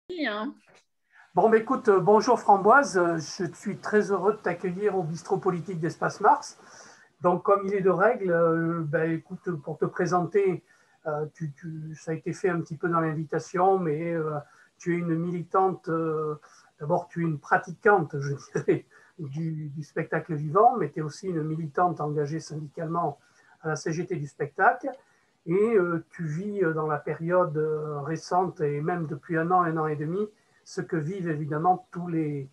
Bien. Bon, mais écoute, bonjour Framboise, je suis très heureux de t'accueillir au bistrot politique d'Espace Mars. Donc, comme il est de règle, ben, écoute, pour te présenter, ça a été fait un petit peu dans l'invitation, mais tu es une militante, d'abord tu es une pratiquante, je dirais, du spectacle vivant, mais tu es aussi une militante engagée syndicalement à la CGT du spectacle. Et tu vis dans la période récente et même depuis un an et demi, ce que vivent évidemment tous les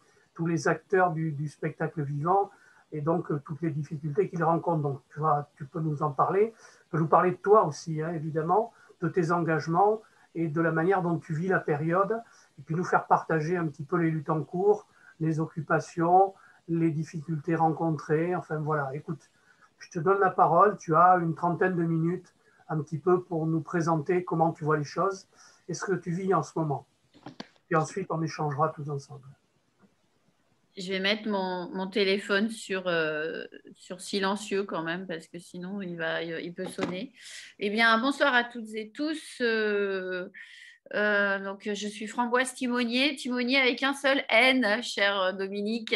acteurs du spectacle vivant et donc toutes les difficultés qu'ils rencontrent. Donc tu peux nous en parler, tu peux nous parler de toi aussi, hein, évidemment, de tes engagements et de la manière dont tu vis la période, et puis nous faire partager un petit peu les luttes en cours, les occupations, les difficultés rencontrées. Enfin voilà, écoute, je te donne la parole, tu as une trentaine de minutes un petit peu pour nous présenter comment tu vois les choses et ce que tu vis en ce moment. Puis ensuite, on échangera tous ensemble. Je vais mettre mon téléphone sur silencieux quand même, parce que sinon il peut sonner. Eh bien, bonsoir à toutes et tous. Donc, je suis Framboise Timonier, Timonier avec un seul N, cher Dominique.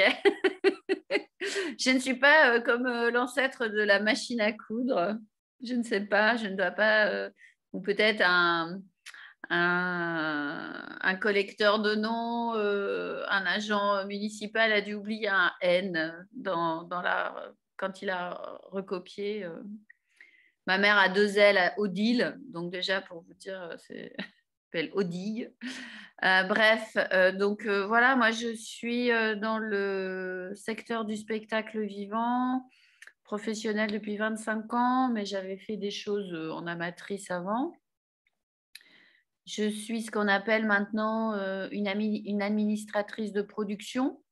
Je ne suis pas comme l'ancêtre de la machine à coudre. Je ne sais pas, je ne dois pas, ou peut-être un collecteur de noms, un agent municipal a dû oublier un N quand il a recopié. Ma mère a deux L à Odile, donc déjà pour vous dire, c'est s'appelle Odile. Bref, donc voilà, moi je suis dans le secteur du spectacle vivant, professionnel depuis 25 ans, mais j'avais fait des choses en amatrice avant. Je suis ce qu'on appelle maintenant une administratrice de production,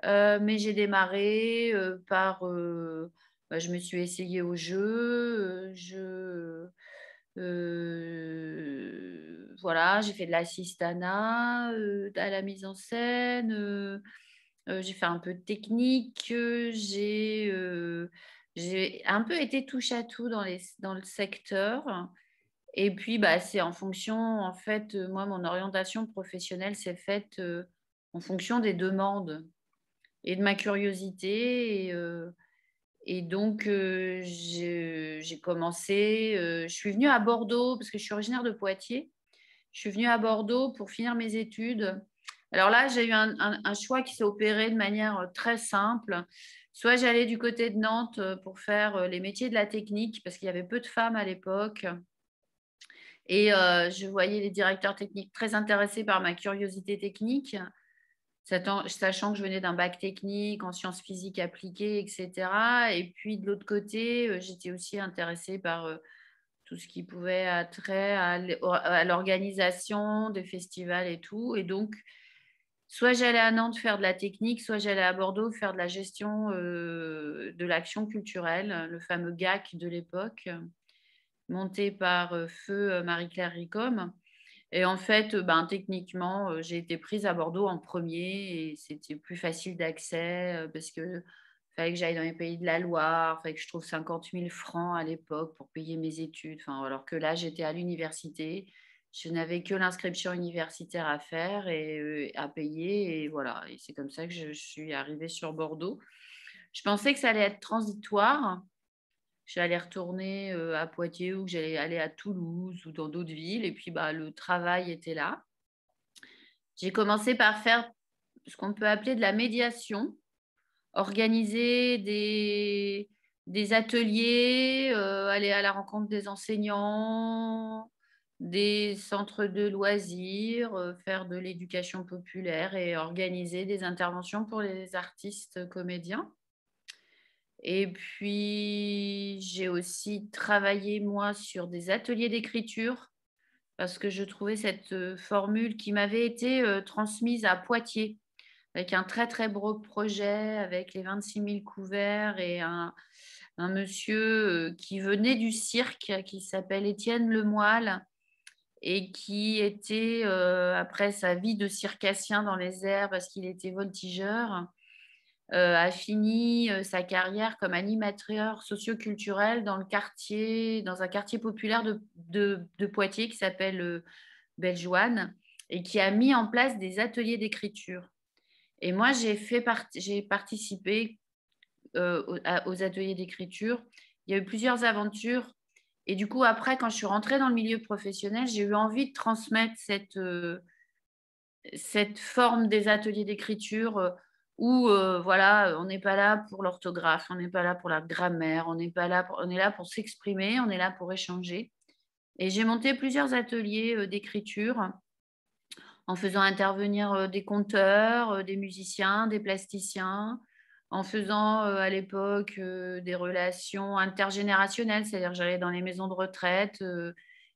mais j'ai démarré je me suis essayée au jeu, voilà, j'ai fait de l'assistanat, à la mise en scène, j'ai fait un peu de technique, j'ai un peu été touche à tout dans le secteur. Et puis, bah, c'est en fonction, en fait, moi, mon orientation professionnelle s'est faite en fonction des demandes et de ma curiosité. Et donc, j'ai commencé, je suis venue à Bordeaux, parce que je suis originaire de Poitiers. Je suis venue à Bordeaux pour finir mes études. Alors là, j'ai eu un choix qui s'est opéré de manière très simple. Soit j'allais du côté de Nantes pour faire les métiers de la technique, parce qu'il y avait peu de femmes à l'époque. Et je voyais les directeurs techniques très intéressés par ma curiosité technique, sachant que je venais d'un bac technique en sciences physiques appliquées, etc. Et puis de l'autre côté, j'étais aussi intéressée par tout ce qui pouvait attrait à l'organisation des festivals et tout. Et donc, soit j'allais à Nantes faire de la technique, soit j'allais à Bordeaux faire de la gestion de l'action culturelle, le fameux GAC de l'époque, monté par feu Marie-Claire Ricom. Et en fait, ben, techniquement, j'ai été prise à Bordeaux en premier et c'était plus facile d'accès parce que fallait que j'aille dans les pays de la Loire, fallait que je trouve 50 000 francs à l'époque pour payer mes études. Enfin, alors que là, j'étais à l'université, je n'avais que l'inscription universitaire à faire et à payer. Et voilà, et c'est comme ça que je suis arrivée sur Bordeaux. Je pensais que ça allait être transitoire. J'allais retourner à Poitiers ou que j'allais aller à Toulouse ou dans d'autres villes. Et puis, bah, le travail était là. J'ai commencé par faire ce qu'on peut appeler de la médiation, organiser des ateliers, aller à la rencontre des enseignants, des centres de loisirs, faire de l'éducation populaire et organiser des interventions pour les artistes comédiens. Et puis, j'ai aussi travaillé, moi, sur des ateliers d'écriture parce que je trouvais cette formule qui m'avait été transmise à Poitiers avec un très, très beau projet avec les 26 000 couverts et un monsieur qui venait du cirque qui s'appelle Étienne Lemoyle et qui était, après sa vie de circassien dans les airs parce qu'il était voltigeur, a fini sa carrière comme animateur socioculturel dans un quartier populaire de Poitiers qui s'appelle Bellejoine. et qui a mis en place des ateliers d'écriture. Et moi, j'ai participé aux ateliers d'écriture. Il y a eu plusieurs aventures. Et du coup, après, quand je suis rentrée dans le milieu professionnel, j'ai eu envie de transmettre cette forme des ateliers d'écriture où voilà, on n'est pas là pour l'orthographe, on n'est pas là pour la grammaire, on est là pour s'exprimer, on est là pour échanger. Et j'ai monté plusieurs ateliers d'écriture en faisant intervenir des conteurs, des musiciens, des plasticiens, en faisant à l'époque des relations intergénérationnelles, c'est-à-dire que j'allais dans les maisons de retraite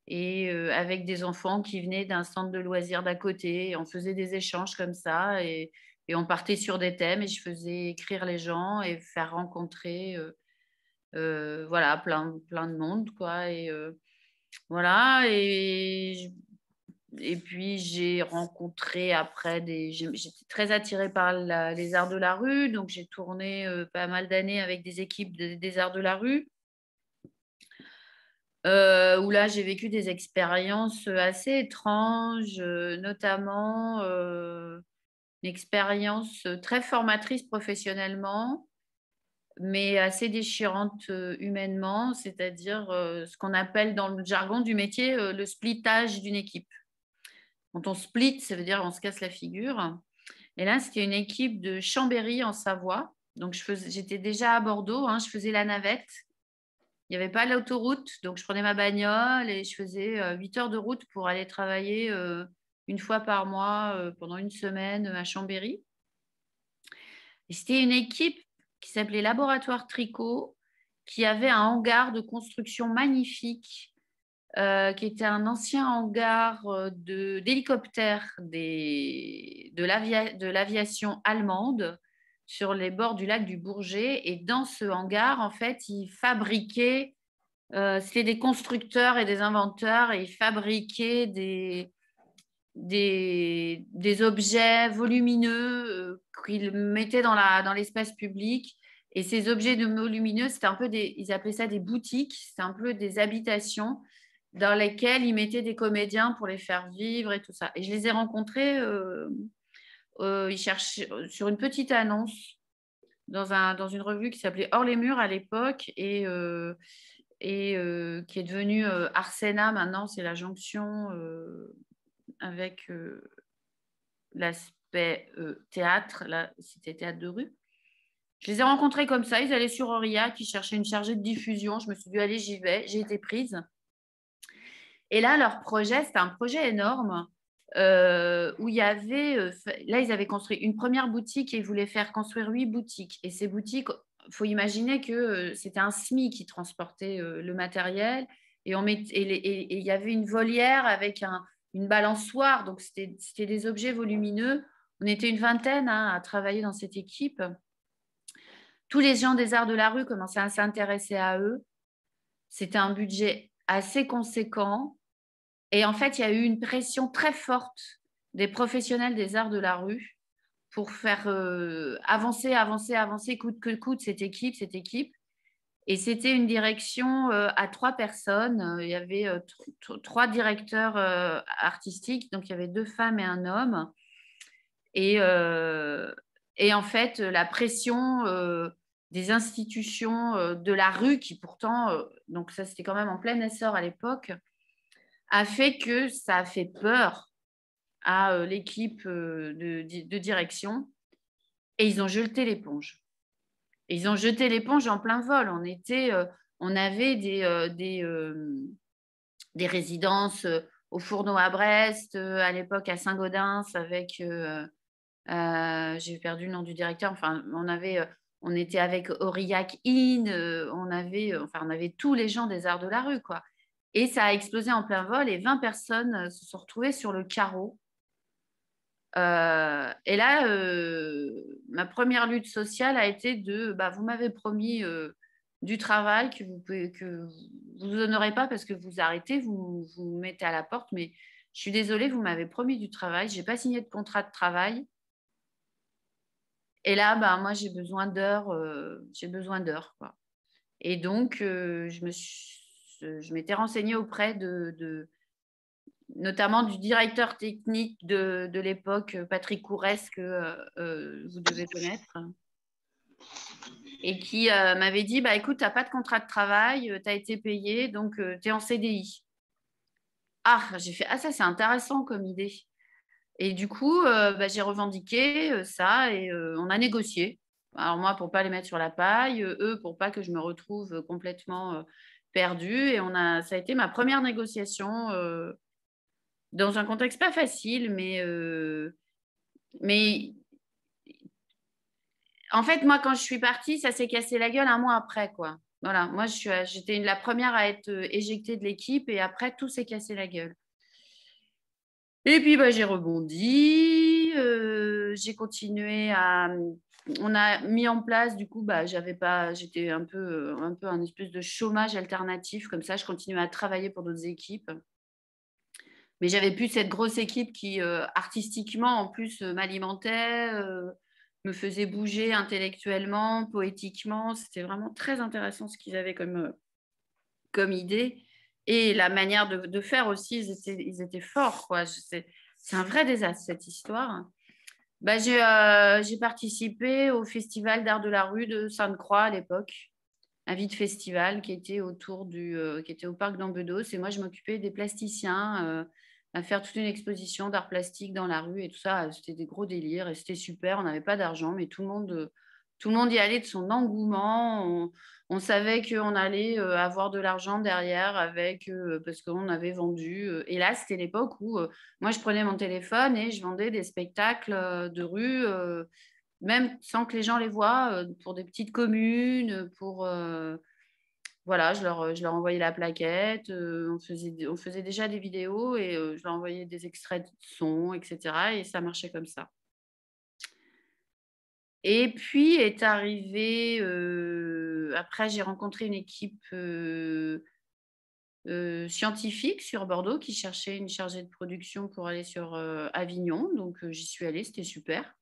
et avec des enfants qui venaient d'un centre de loisirs d'à côté, et on faisait des échanges comme ça et on partait sur des thèmes et je faisais écrire les gens et faire rencontrer voilà, plein de monde, quoi. Et voilà, et puis, j'ai rencontré après j'étais très attirée par les arts de la rue, donc j'ai tourné pas mal d'années avec des équipes des arts de la rue, où là, j'ai vécu des expériences assez étranges, notamment une expérience très formatrice professionnellement, mais assez déchirante humainement, c'est-à-dire ce qu'on appelle dans le jargon du métier le splittage d'une équipe. Quand on split, ça veut dire on se casse la figure. Et là, c'était une équipe de Chambéry en Savoie. Donc, j'étais déjà à Bordeaux, hein, je faisais la navette. Il n'y avait pas l'autoroute, donc je prenais ma bagnole et je faisais 8 heures de route pour aller travailler une fois par mois pendant une semaine à Chambéry. Et c'était une équipe qui s'appelait Laboratoire Tricot, qui avait un hangar de construction magnifique qui était un ancien hangar d'hélicoptères de l'aviation allemande sur les bords du lac du Bourget. Et dans ce hangar, en fait, ils fabriquaient, c'était des constructeurs et des inventeurs, et ils fabriquaient des objets volumineux qu'ils mettaient dans l'espace public. Et ces objets volumineux, c'était un peu ils appelaient ça des boutiques, c'était un peu des habitations dans lesquelles ils mettaient des comédiens pour les faire vivre et tout ça. Et je les ai rencontrés, ils cherchaient sur une petite annonce dans une revue qui s'appelait Hors les murs à l'époque et qui est devenue Arsena maintenant, c'est la jonction avec l'aspect théâtre, là c'était théâtre de rue. Je les ai rencontrés comme ça, ils allaient sur Aurillac, ils cherchaient une chargée de diffusion, je me suis dit allez j'y vais, j'ai été prise. Et là, leur projet, c'était un projet énorme où il y avait, là, ils avaient construit une première boutique et ils voulaient faire construire 8 boutiques. Et ces boutiques, il faut imaginer que c'était un SMI qui transportait le matériel et il y avait une volière avec une balançoire. Donc, c'était des objets volumineux. On était une vingtaine hein, à travailler dans cette équipe. Tous les gens des arts de la rue commençaient à s'intéresser à eux. C'était un budget assez conséquent. Et en fait, il y a eu une pression très forte des professionnels des arts de la rue pour faire avancer, coûte que coûte cette équipe. Et c'était une direction à 3 personnes. Il y avait 3 directeurs artistiques, donc il y avait 2 femmes et un homme. Et, et en fait, la pression des institutions de la rue, qui pourtant, donc ça c'était quand même en plein essor à l'époque, a fait que ça a fait peur à l'équipe de direction et ils ont jeté l'éponge. Et ils ont jeté l'éponge en plein vol. On avait des résidences au Fourneau à Brest, à l'époque à Saint-Gaudens avec, j'ai perdu le nom du directeur, enfin on était avec Aurillac Inn, on avait tous les gens des arts de la rue, quoi. Et ça a explosé en plein vol et 20 personnes se sont retrouvées sur le carreau. Et là, ma première lutte sociale a été vous m'avez promis du travail que vous n'honorez pas parce que vous arrêtez, vous mettez à la porte, mais je suis désolée, vous m'avez promis du travail, je n'ai pas signé de contrat de travail. Et là, moi, j'ai besoin d'heures, quoi. Et donc, je m'étais renseignée auprès notamment du directeur technique de l'époque, Patrick Courès, que vous devez connaître, et qui m'avait dit, bah, écoute, tu n'as pas de contrat de travail, tu as été payé, donc tu es en CDI. Ah, j'ai fait, ah ça c'est intéressant comme idée. Et du coup, bah, j'ai revendiqué ça et on a négocié. Alors moi, pour pas les mettre sur la paille, eux, pour pas que je me retrouve complètement perdue. Et ça a été ma première négociation dans un contexte pas facile, mais en fait, moi, quand je suis partie, ça s'est cassé la gueule un mois après, quoi. Voilà, moi, j'étais la première à être éjectée de l'équipe et après, tout s'est cassé la gueule. Et puis, bah, j'ai rebondi, j'ai continué à... On a mis en place, du coup, bah, j'étais un peu un espèce de chômage alternatif, comme ça, je continuais à travailler pour d'autres équipes. Mais j'avais plus cette grosse équipe qui, artistiquement, en plus, m'alimentait, me faisait bouger intellectuellement, poétiquement. C'était vraiment très intéressant ce qu'ils avaient comme idée. Et la manière de faire aussi, ils étaient forts, quoi. C'est un vrai désastre, cette histoire. Bah, j'ai participé au Festival d'art de la rue de Sainte-Croix à l'époque, un vide festival qui était qui était au parc d'Ambedos. Et moi, je m'occupais des plasticiens à faire toute une exposition d'art plastique dans la rue et tout ça. C'était des gros délires et c'était super. On n'avait pas d'argent, mais tout le monde y allait de son engouement. On savait qu'on allait avoir de l'argent derrière parce qu'on avait vendu. Et là, c'était l'époque où moi, je prenais mon téléphone et je vendais des spectacles de rue même sans que les gens les voient, pour des petites communes, voilà, je leur envoyais la plaquette, on faisait déjà des vidéos et je leur envoyais des extraits de sons, etc. Et ça marchait comme ça. Et puis est arrivé, après j'ai rencontré une équipe scientifique sur Bordeaux qui cherchait une chargée de production pour aller sur Avignon. Donc j'y suis allée, c'était super.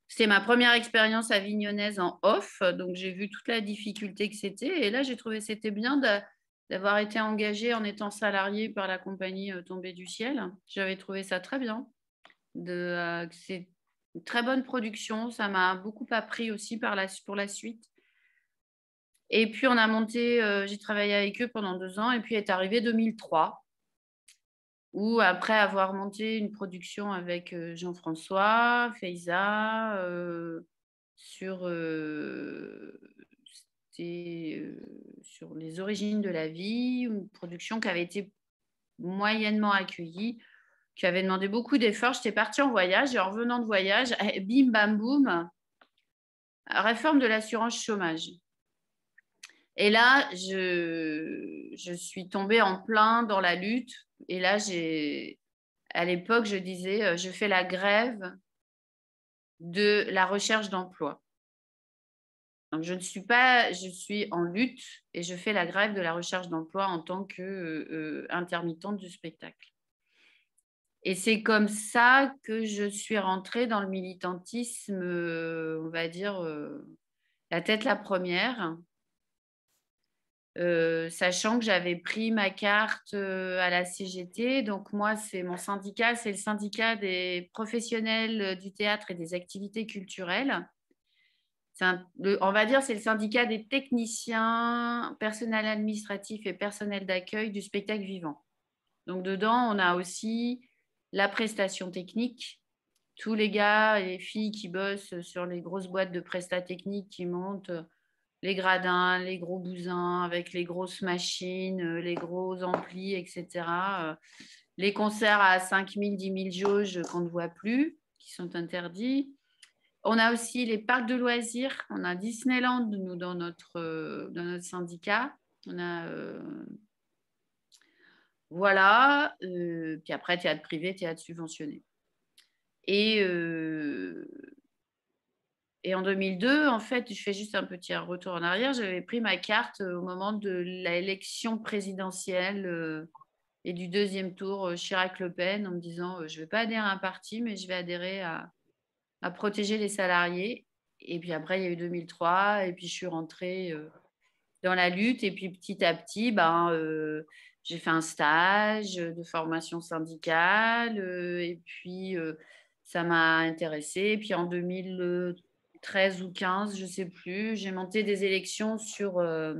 C'était ma première expérience avignonnaise en off, donc j'ai vu toute la difficulté que c'était. Et là, j'ai trouvé que c'était bien d'avoir été engagée en étant salariée par la compagnie Tombée du ciel. J'avais trouvé ça très bien. C'est une très bonne production. Ça m'a beaucoup appris aussi pour la suite. Et puis, on a monté, j'ai travaillé avec eux pendant 2 ans. Et puis, est arrivé 2003 où après avoir monté une production avec Jean-François, Feiza, sur, sur les origines de la vie, une production qui avait été moyennement accueillie, qui avait demandé beaucoup d'efforts. J'étais partie en voyage et en revenant de voyage, bim, bam, boum, réforme de l'assurance chômage. Et là, je suis tombée en plein dans la lutte. Et là, à l'époque, je disais, je fais la grève de la recherche d'emploi. Donc, je suis en lutte et je fais la grève de la recherche d'emploi en tant qu'intermittente du spectacle. Et c'est comme ça que je suis rentrée dans le militantisme, on va dire, la tête la première, sachant que j'avais pris ma carte à la CGT. Donc moi, c'est mon syndicat, c'est le syndicat des professionnels du théâtre et des activités culturelles. On va dire c'est le syndicat des techniciens, personnel administratif et personnel d'accueil du spectacle vivant. Donc dedans, on a aussi la prestation technique, tous les gars et les filles qui bossent sur les grosses boîtes de prestat technique qui montent les gradins, les gros bousins avec les grosses machines, les gros amplis, etc. Les concerts à 5 000, 10 000 jauges qu'on ne voit plus, qui sont interdits. On a aussi les parcs de loisirs. On a Disneyland, nous, dans notre syndicat. On a... voilà. Puis après, théâtre privé, théâtre subventionné. Et en 2002, en fait, je fais juste un petit retour en arrière. J'avais pris ma carte au moment de l'élection présidentielle et du deuxième tour Chirac-Le Pen en me disant je ne vais pas adhérer à un parti, mais je vais adhérer à protéger les salariés. Et puis après, il y a eu 2003 et puis je suis rentrée dans la lutte. Et puis petit à petit, j'ai fait un stage de formation syndicale et puis ça m'a intéressée. Et puis en 2013 ou 15, je ne sais plus, j'ai monté des élections sur la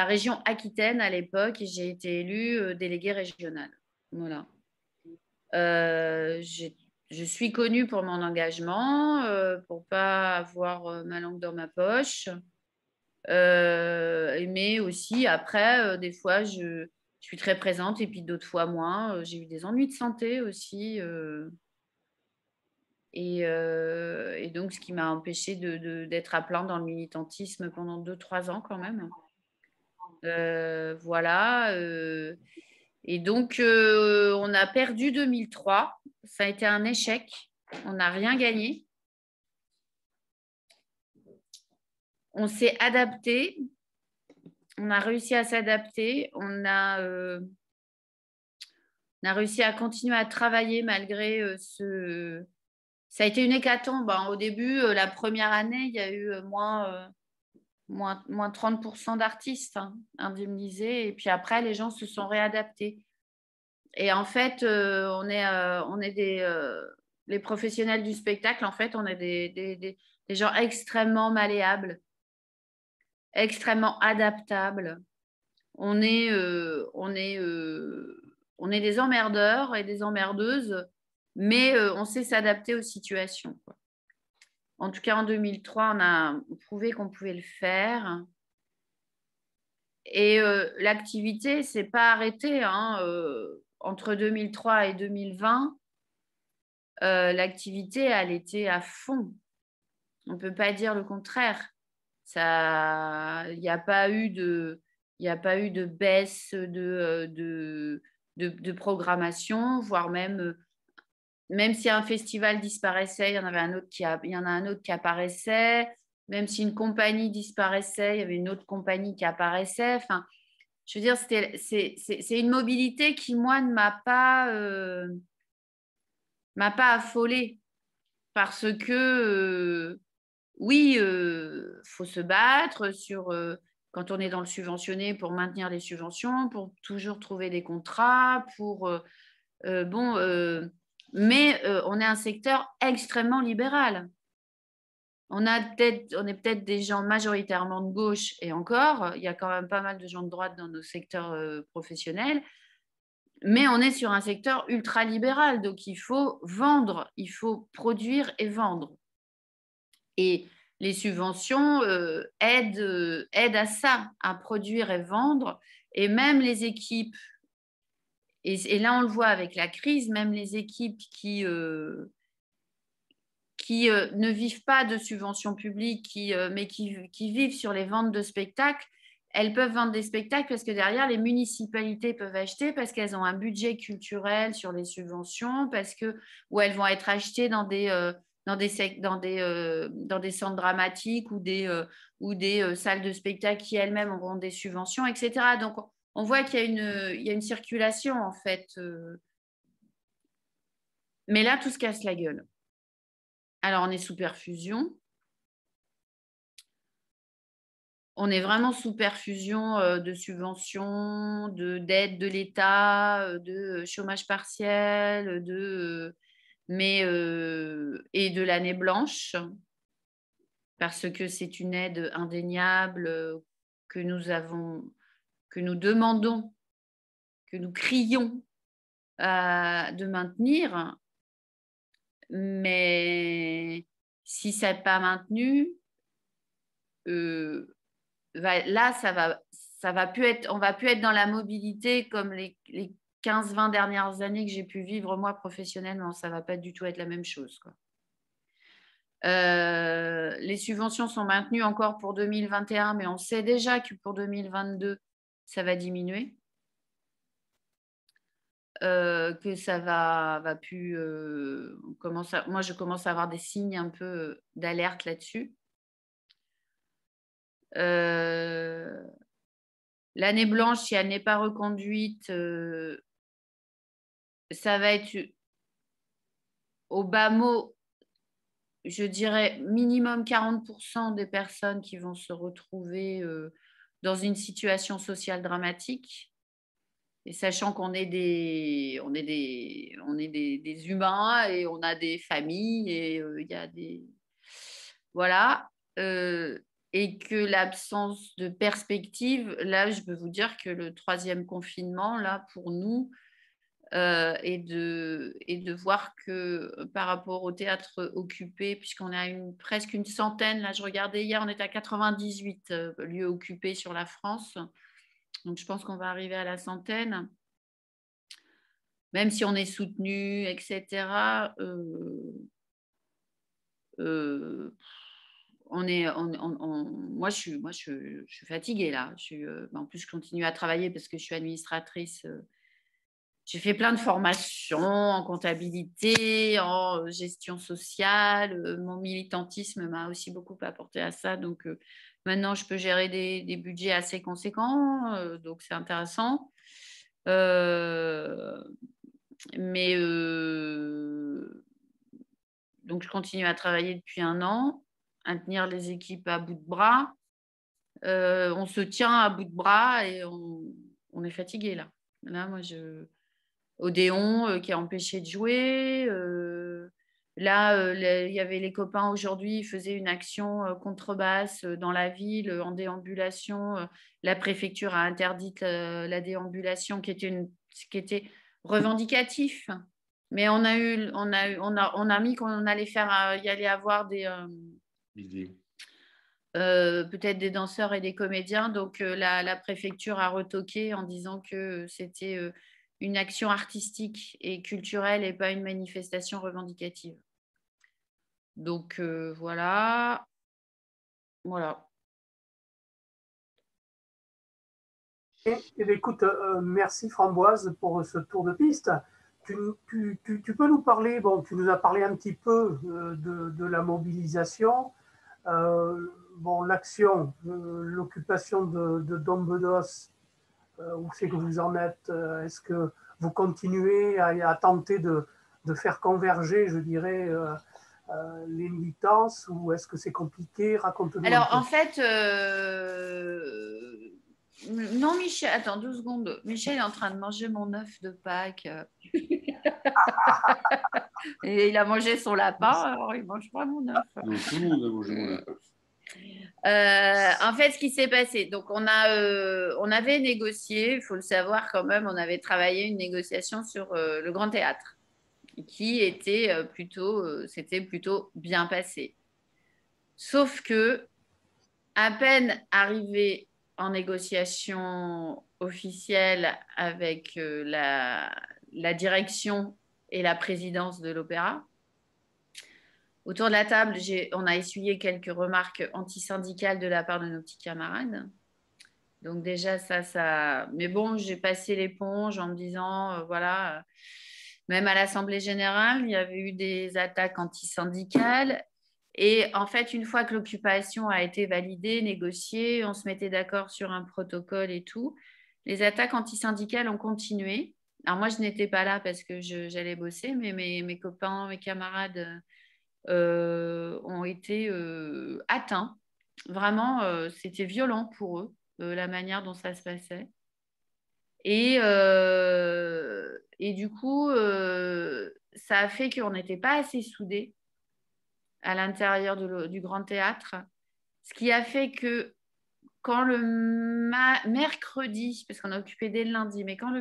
région Aquitaine à l'époque et j'ai été élue déléguée régionale. Voilà. Je suis connue pour mon engagement, pour ne pas avoir ma langue dans ma poche. Mais aussi, après, des fois, je suis très présente et puis d'autres fois moins. J'ai eu des ennuis de santé aussi. Et donc, ce qui m'a empêché d'être à plein dans le militantisme pendant 2-3 ans quand même. Voilà. Et donc, on a perdu 2003. Ça a été un échec. On n'a rien gagné. On s'est adapté. On a réussi à s'adapter. On a réussi à continuer à travailler malgré ce... Ça a été une hécatombe. Au début, la première année, il y a eu moins 30% d'artistes indemnisés. Et puis après, les gens se sont réadaptés. Et en fait, on est les professionnels du spectacle, en fait, on est des gens extrêmement malléables, extrêmement adaptables. On est des emmerdeurs et des emmerdeuses, mais on sait s'adapter aux situations, quoi. En tout cas, en 2003, on a prouvé qu'on pouvait le faire. Et l'activité ne s'est pas arrêtée. Entre 2003 et 2020, l'activité, elle était à fond. On ne peut pas dire le contraire. Il n'y a pas eu de baisse de programmation, voire même si un festival disparaissait, il y en a un autre qui apparaissait. Même si une compagnie disparaissait, il y avait une autre compagnie qui apparaissait. Enfin, je veux dire, c'est une mobilité qui, moi, ne m'a pas affolée. Parce que, oui, faut se battre quand on est dans le subventionné pour maintenir les subventions, pour toujours trouver des contrats, mais on est un secteur extrêmement libéral. On est peut-être des gens majoritairement de gauche et encore, il y a quand même pas mal de gens de droite dans nos secteurs professionnels, mais on est sur un secteur ultra-libéral, donc il faut vendre, il faut produire et vendre. Et les subventions aident à ça, à produire et vendre, et même les équipes, et là on le voit avec la crise, même les équipes qui ne vivent pas de subventions publiques, mais qui vivent sur les ventes de spectacles, elles peuvent vendre des spectacles parce que derrière, les municipalités peuvent acheter parce qu'elles ont un budget culturel sur les subventions, ou elles vont être achetées dans des centres dramatiques ou des salles de spectacle qui elles-mêmes auront des subventions, etc. Donc, on voit qu'il y a une circulation, en fait. Mais là, tout se casse la gueule. Alors, on est sous perfusion. On est vraiment sous perfusion de subventions, d'aides de l'État, de chômage partiel, et de l'année blanche, parce que c'est une aide indéniable que nous demandons, que nous crions de maintenir. Mais si ça n'est pas maintenu, là, ça va plus être, on va plus être dans la mobilité comme les 15-20 dernières années que j'ai pu vivre moi professionnellement. Ça va pas du tout être la même chose, quoi. Les subventions sont maintenues encore pour 2021, mais on sait déjà que pour 2022, ça va diminuer. Que ça va plus. Moi, je commence à avoir des signes un peu d'alerte là-dessus. L'année blanche, si elle n'est pas reconduite, ça va être au bas mot, je dirais minimum 40% des personnes qui vont se retrouver dans une situation sociale dramatique. Et sachant qu'on est des humains et on a des familles et il y a des... Voilà. Et que l'absence de perspective, là, je peux vous dire que le 3e confinement, là, pour nous, et de voir que par rapport au théâtre occupé, puisqu'on a presque une centaine, là, je regardais hier, on était à 98 lieux occupés sur la France. Donc, je pense qu'on va arriver à la centaine. Même si on est soutenu, etc., moi, je suis fatiguée là. En plus, je continue à travailler parce que je suis administratrice. J'ai fait plein de formations en comptabilité, en gestion sociale. Mon militantisme m'a aussi beaucoup apporté à ça. Donc, maintenant, je peux gérer des budgets assez conséquents. Donc, c'est intéressant. Mais donc, je continue à travailler depuis 1 an, à tenir les équipes à bout de bras. On se tient à bout de bras et on est fatigué là. Là, moi, Odéon qui a empêché de jouer. Là, il y avait les copains aujourd'hui, ils faisaient une action contrebasse dans la ville en déambulation. La préfecture a interdit la déambulation qui était revendicatif. Mais on a mis qu'on allait faire, y allait avoir peut-être des danseurs et des comédiens. Donc, la préfecture a retoqué en disant que c'était une action artistique et culturelle et pas une manifestation revendicative. Donc, voilà. Voilà. Écoute, merci Framboise pour ce tour de piste. Tu peux nous parler, bon, tu nous as parlé un petit peu de la mobilisation, bon, l'action, l'occupation de Dombedos, où c'est que vous en êtes? Est-ce que vous continuez à tenter de faire converger, je dirais, les militances, ou est-ce que c'est compliqué? Raconte-nous un Alors, peu. en fait, non, Michel, attends 2 secondes. Michel est en train de manger mon œuf de Pâques. Et il a mangé son lapin, alors il ne mange pas mon œuf. Non, tout le monde a mangé mon œuf. En fait, ce qui s'est passé, donc on avait négocié, il faut le savoir quand même, on avait travaillé une négociation sur le Grand Théâtre, qui était c'était plutôt bien passé. Sauf que, à peine arrivé en négociation officielle avec la direction et la présidence de l'Opéra, autour de la table, on a essuyé quelques remarques antisyndicales de la part de nos petits camarades. Donc déjà, ça... Mais bon, j'ai passé l'éponge en me disant, voilà, même à l'Assemblée générale, il y avait eu des attaques antisyndicales. Et en fait, une fois que l'occupation a été validée, négociée, on se mettait d'accord sur un protocole et tout, les attaques antisyndicales ont continué. Alors moi, je n'étais pas là parce que j'allais bosser, mais mes copains, mes camarades ont été atteints. Vraiment, c'était violent pour eux, la manière dont ça se passait. Et du coup, ça a fait qu'on n'était pas assez soudés à l'intérieur du Grand Théâtre. Ce qui a fait que quand le mercredi, parce qu'on a occupé dès le lundi, mais quand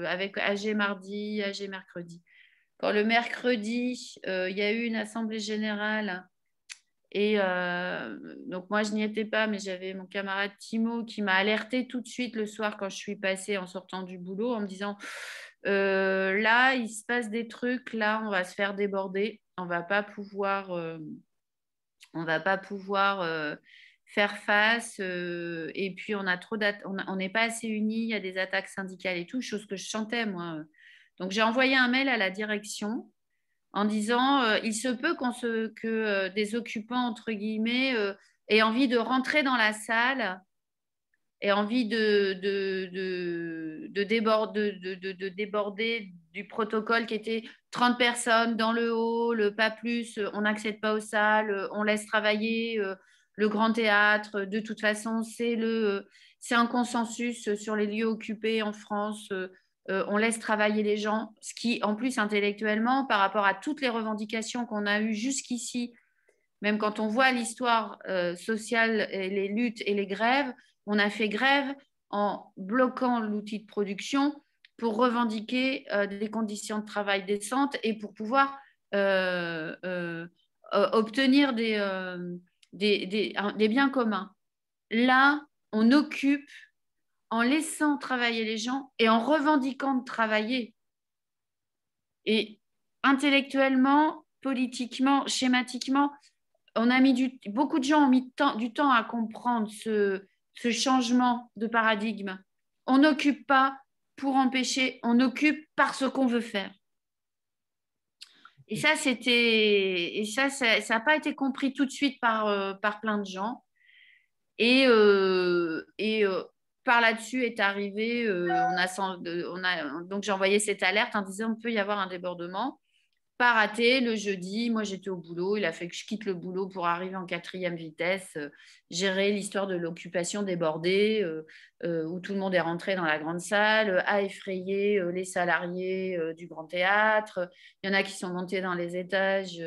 avec AG mardi, AG mercredi, quand le mercredi, il y a eu une assemblée générale et donc moi je n'y étais pas, mais j'avais mon camarade Timo qui m'a alerté tout de suite le soir quand je suis passée en sortant du boulot en me disant là il se passe des trucs, là on va se faire déborder, on va pas pouvoir faire face et puis on a on n'est pas assez unis, il y a des attaques syndicales et tout, chose que je chantais moi. Donc j'ai envoyé un mail à la direction en disant il se peut que des occupants, entre guillemets, aient envie de rentrer dans la salle, aient envie de déborder du protocole qui était 30 personnes dans le hall, pas plus, on n'accède pas aux salles, on laisse travailler le grand théâtre. De toute façon, c'est un consensus sur les lieux occupés en France. On laisse travailler les gens, ce qui, en plus, intellectuellement, par rapport à toutes les revendications qu'on a eues jusqu'ici, même quand on voit l'histoire sociale, et les luttes et les grèves, on a fait grève en bloquant l'outil de production pour revendiquer des conditions de travail décentes et pour pouvoir obtenir des biens communs. Là, on occupe en laissant travailler les gens et en revendiquant de travailler. Et intellectuellement, politiquement, schématiquement, beaucoup de gens ont mis du temps à comprendre ce changement de paradigme. On n'occupe pas pour empêcher, on occupe parce qu'on veut faire. Et ça, ça n'a pas été compris tout de suite par plein de gens. Et par là-dessus est arrivé, donc j'ai envoyé cette alerte en disant qu'il peut y avoir un débordement. Pas raté, le jeudi, moi j'étais au boulot, il a fait que je quitte le boulot pour arriver en 4e vitesse, gérer l'histoire de l'occupation débordée, où tout le monde est rentré dans la grande salle, a effrayé les salariés du Grand Théâtre. Il y en a qui sont montés dans les étages.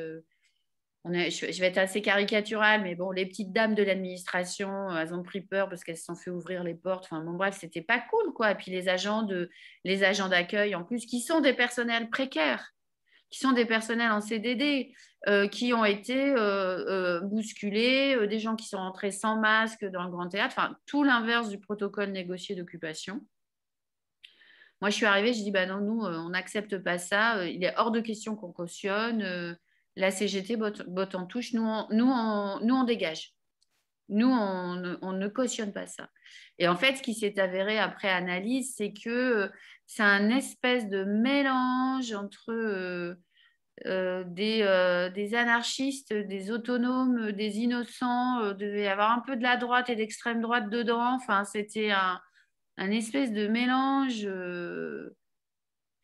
Je vais être assez caricaturale, mais bon, les petites dames de l'administration, elles ont pris peur parce qu'elles se sont fait ouvrir les portes. Enfin, bon, bref, c'était pas cool, quoi. Et puis les agents d'accueil, en plus, qui sont des personnels précaires, qui sont des personnels en CDD, qui ont été bousculés, des gens qui sont rentrés sans masque dans le Grand Théâtre, enfin, tout l'inverse du protocole négocié d'occupation. Moi, je suis arrivée, je dis, bah non, nous, on n'accepte pas ça. Il est hors de question qu'on cautionne. La CGT botte en touche. Nous, on dégage. Nous, on ne cautionne pas ça. Et en fait, ce qui s'est avéré après analyse, c'est que c'est un espèce de mélange entre des anarchistes, des autonomes, des innocents. Devait y avoir un peu de la droite et d'extrême droite dedans. Enfin, c'était un espèce de mélange.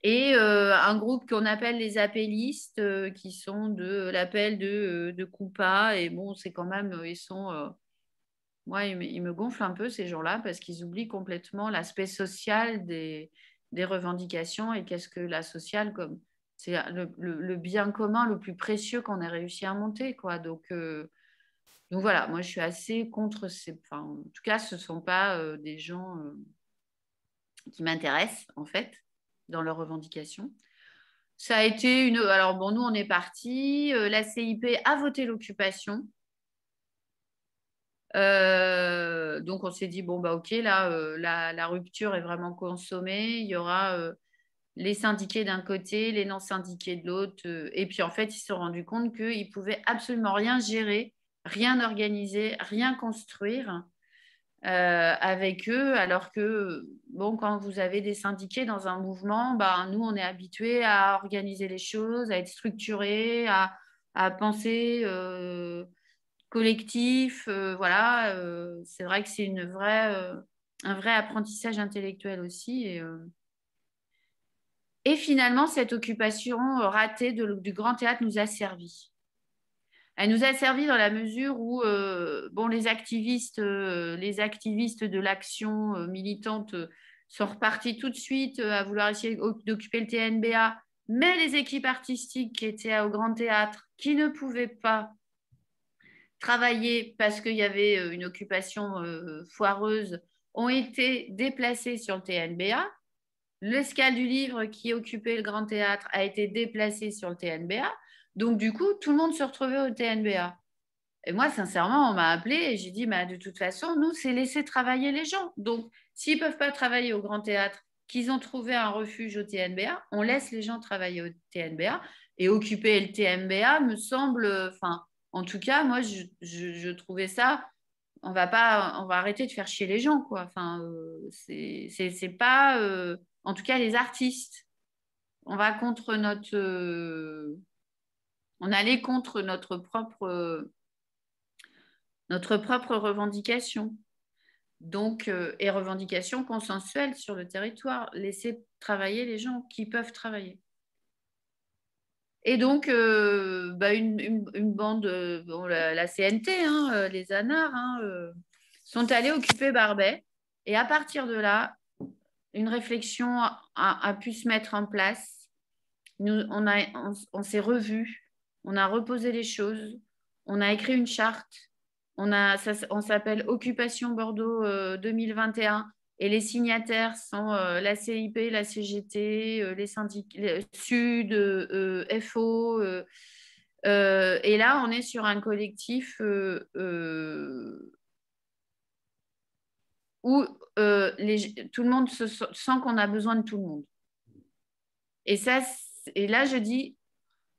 Et un groupe qu'on appelle les appellistes, qui sont de l'appel de Coupa. Et bon, c'est quand même, ils sont. Moi, ils me gonflent un peu, ces gens-là, parce qu'ils oublient complètement l'aspect social des revendications et qu'est-ce que la sociale, comme c'est le bien commun le plus précieux qu'on ait réussi à monter, quoi. Donc voilà, moi, je suis assez contre ces. Enfin, en tout cas, ce ne sont pas des gens qui m'intéressent, en fait, dans leurs revendications. Ça a été une. Alors, bon, nous, on est partis. La CIP a voté l'occupation. Donc, on s'est dit, bon, bah, OK, là, la rupture est vraiment consommée. Il y aura les syndiqués d'un côté, les non-syndiqués de l'autre. Et puis, en fait, ils se sont rendus compte qu'ils ne pouvaient absolument rien gérer, rien organiser, rien construire avec eux, alors que, bon, quand vous avez des syndiqués dans un mouvement, bah, nous, on est habitués à organiser les choses, à être structurés, à penser collectif. Voilà, c'est vrai que c'est un vrai apprentissage intellectuel aussi. Et finalement, cette occupation ratée du Grand Théâtre nous a servi. Elle nous a servi dans la mesure où bon, les activistes de l'action militante sont repartis tout de suite à vouloir essayer d'occuper le TNBA, mais les équipes artistiques qui étaient au Grand Théâtre, qui ne pouvaient pas travailler parce qu'il y avait une occupation foireuse, ont été déplacées sur le TNBA. L'escale du livre qui occupait le Grand Théâtre a été déplacé sur le TNBA. Donc, du coup, tout le monde se retrouvait au TNBA. Et moi, sincèrement, on m'a appelé et j'ai dit, bah, de toute façon, nous, c'est laisser travailler les gens. Donc, s'ils ne peuvent pas travailler au Grand Théâtre, qu'ils ont trouvé un refuge au TNBA, on laisse les gens travailler au TNBA. Et occuper le TNBA me semble, enfin, en tout cas, moi, je trouvais ça, on va arrêter de faire chier les gens, quoi. Enfin, c'est pas, en tout cas, les artistes. On va contre on allait contre notre propre revendication. Donc, et revendication consensuelle sur le territoire. Laisser travailler les gens qui peuvent travailler. Et donc, bah, une bande, bon, la CNT, hein, les ANAR, hein, sont allés occuper Barbet. Et à partir de là, une réflexion a pu se mettre en place. On s'est revus, on a reposé les choses, on a écrit une charte. On s'appelle Occupation Bordeaux 2021 et les signataires sont la CIP, la CGT, les syndicats, Sud, FO. Et là, on est sur un collectif où tout le monde sent qu'on a besoin de tout le monde. Et là, je dis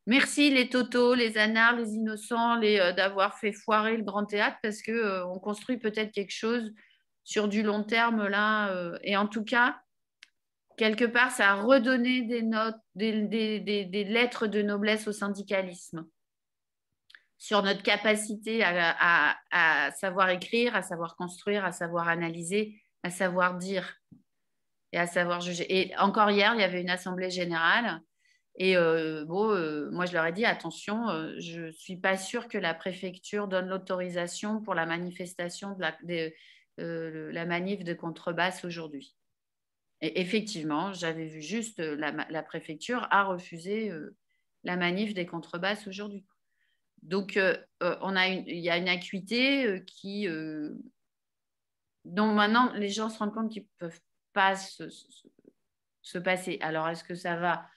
merci les totos, les anards, les innocents, d'avoir fait foirer le grand théâtre parce que on construit peut-être quelque chose sur du long terme là. Et en tout cas, quelque part, ça a redonné des notes, des lettres de noblesse au syndicalisme sur notre capacité à savoir écrire, à savoir construire, à savoir analyser, à savoir dire et à savoir juger. Et encore hier, il y avait une assemblée générale. Et moi, je leur ai dit, attention, je ne suis pas sûre que la préfecture donne l'autorisation pour la manifestation la manif de contrebasse aujourd'hui. Et effectivement, j'avais vu juste la préfecture a refusé la manif des contrebasses aujourd'hui. Donc, il y a une acuité dont maintenant les gens se rendent compte qu'ils ne peuvent pas se passer. Alors, est-ce que ça va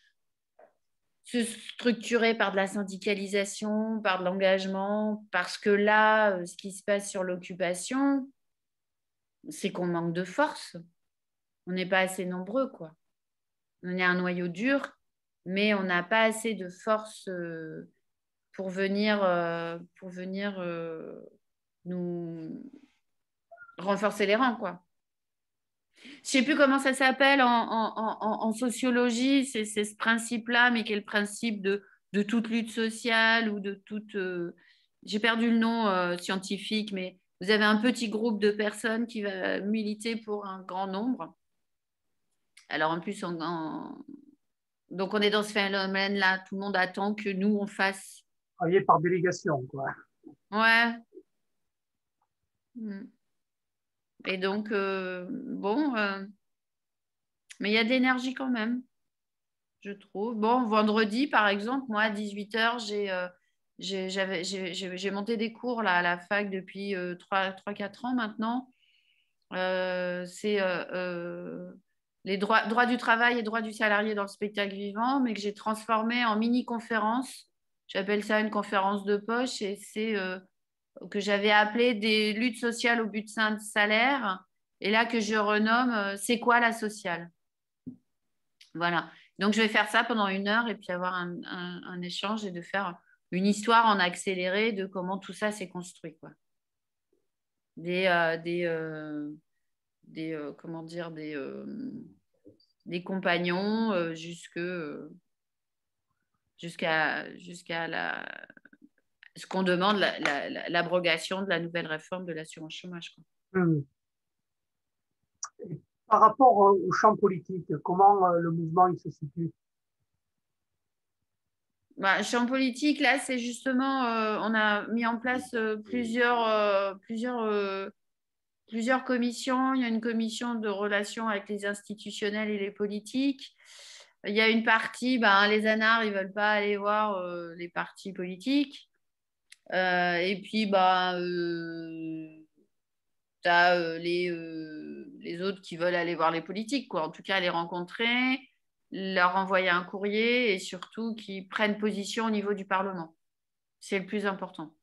se structurer par de la syndicalisation, par de l'engagement, parce que là, ce qui se passe sur l'occupation, c'est qu'on manque de force. On n'est pas assez nombreux, quoi. On est un noyau dur, mais on n'a pas assez de force pour venir nous renforcer les rangs, quoi. Je sais plus comment ça s'appelle en sociologie, c'est ce principe-là, mais qui est le principe de toute lutte sociale ou de toute... j'ai perdu le nom scientifique, mais vous avez un petit groupe de personnes qui va militer pour un grand nombre. Alors en plus, donc on est dans ce phénomène-là, tout le monde attend que nous, on fasse... Travailler par délégation, quoi. Ouais. Et donc, bon... mais il y a de l'énergie quand même, je trouve. Bon, vendredi, par exemple, moi, à 18h, j'ai monté des cours là, à la fac depuis 3-4 ans maintenant. C'est les droits du travail et droits du salarié dans le spectacle vivant, mais que j'ai transformé en mini-conférence. J'appelle ça une conférence de poche et c'est que j'avais appelé des luttes sociales au but de salaire. Et là, que je renomme C'est quoi la sociale? Voilà. Donc, je vais faire ça pendant 1 heure et puis avoir un échange et de faire une histoire en accéléré de comment tout ça s'est construit, quoi. Comment dire, des compagnons jusqu'à ce qu'on demande l'abrogation de la nouvelle réforme de l'assurance chômage, quoi. Par rapport au champ politique, comment le mouvement il se situe? Bah, champ politique, là, c'est justement, on a mis en place plusieurs commissions. Il y a une commission de relations avec les institutionnels et les politiques. Il y a une partie, les anards, ils ne veulent pas aller voir les partis politiques. Et puis, tu as les autres qui veulent aller voir les politiques, quoi. En tout cas, les rencontrer, leur envoyer un courrier et surtout qu'ils prennent position au niveau du Parlement. C'est le plus important.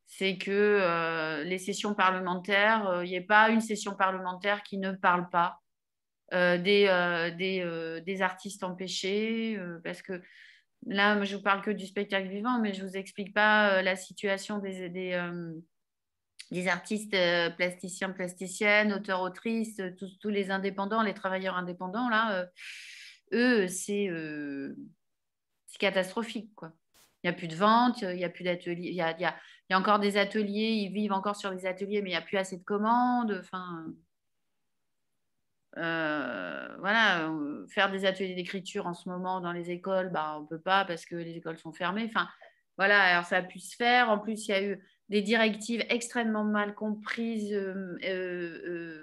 C'est que les sessions parlementaires, il n'y ait pas une session parlementaire qui ne parle pas des artistes empêchés, parce que là, je ne vous parle que du spectacle vivant, mais je ne vous explique pas la situation des artistes plasticiens, plasticiennes, auteurs, autrices, tous les indépendants, les travailleurs indépendants, là, eux, c'est catastrophique, quoi. Il n'y a plus de vente, il n'y a plus d'ateliers, il y a encore des ateliers, ils vivent encore sur les ateliers, mais il n'y a plus assez de commandes. Enfin, voilà, faire des ateliers d'écriture en ce moment dans les écoles, on ne peut pas parce que les écoles sont fermées. Enfin, voilà, alors ça a pu se faire. En plus, il y a eu des directives extrêmement mal comprises,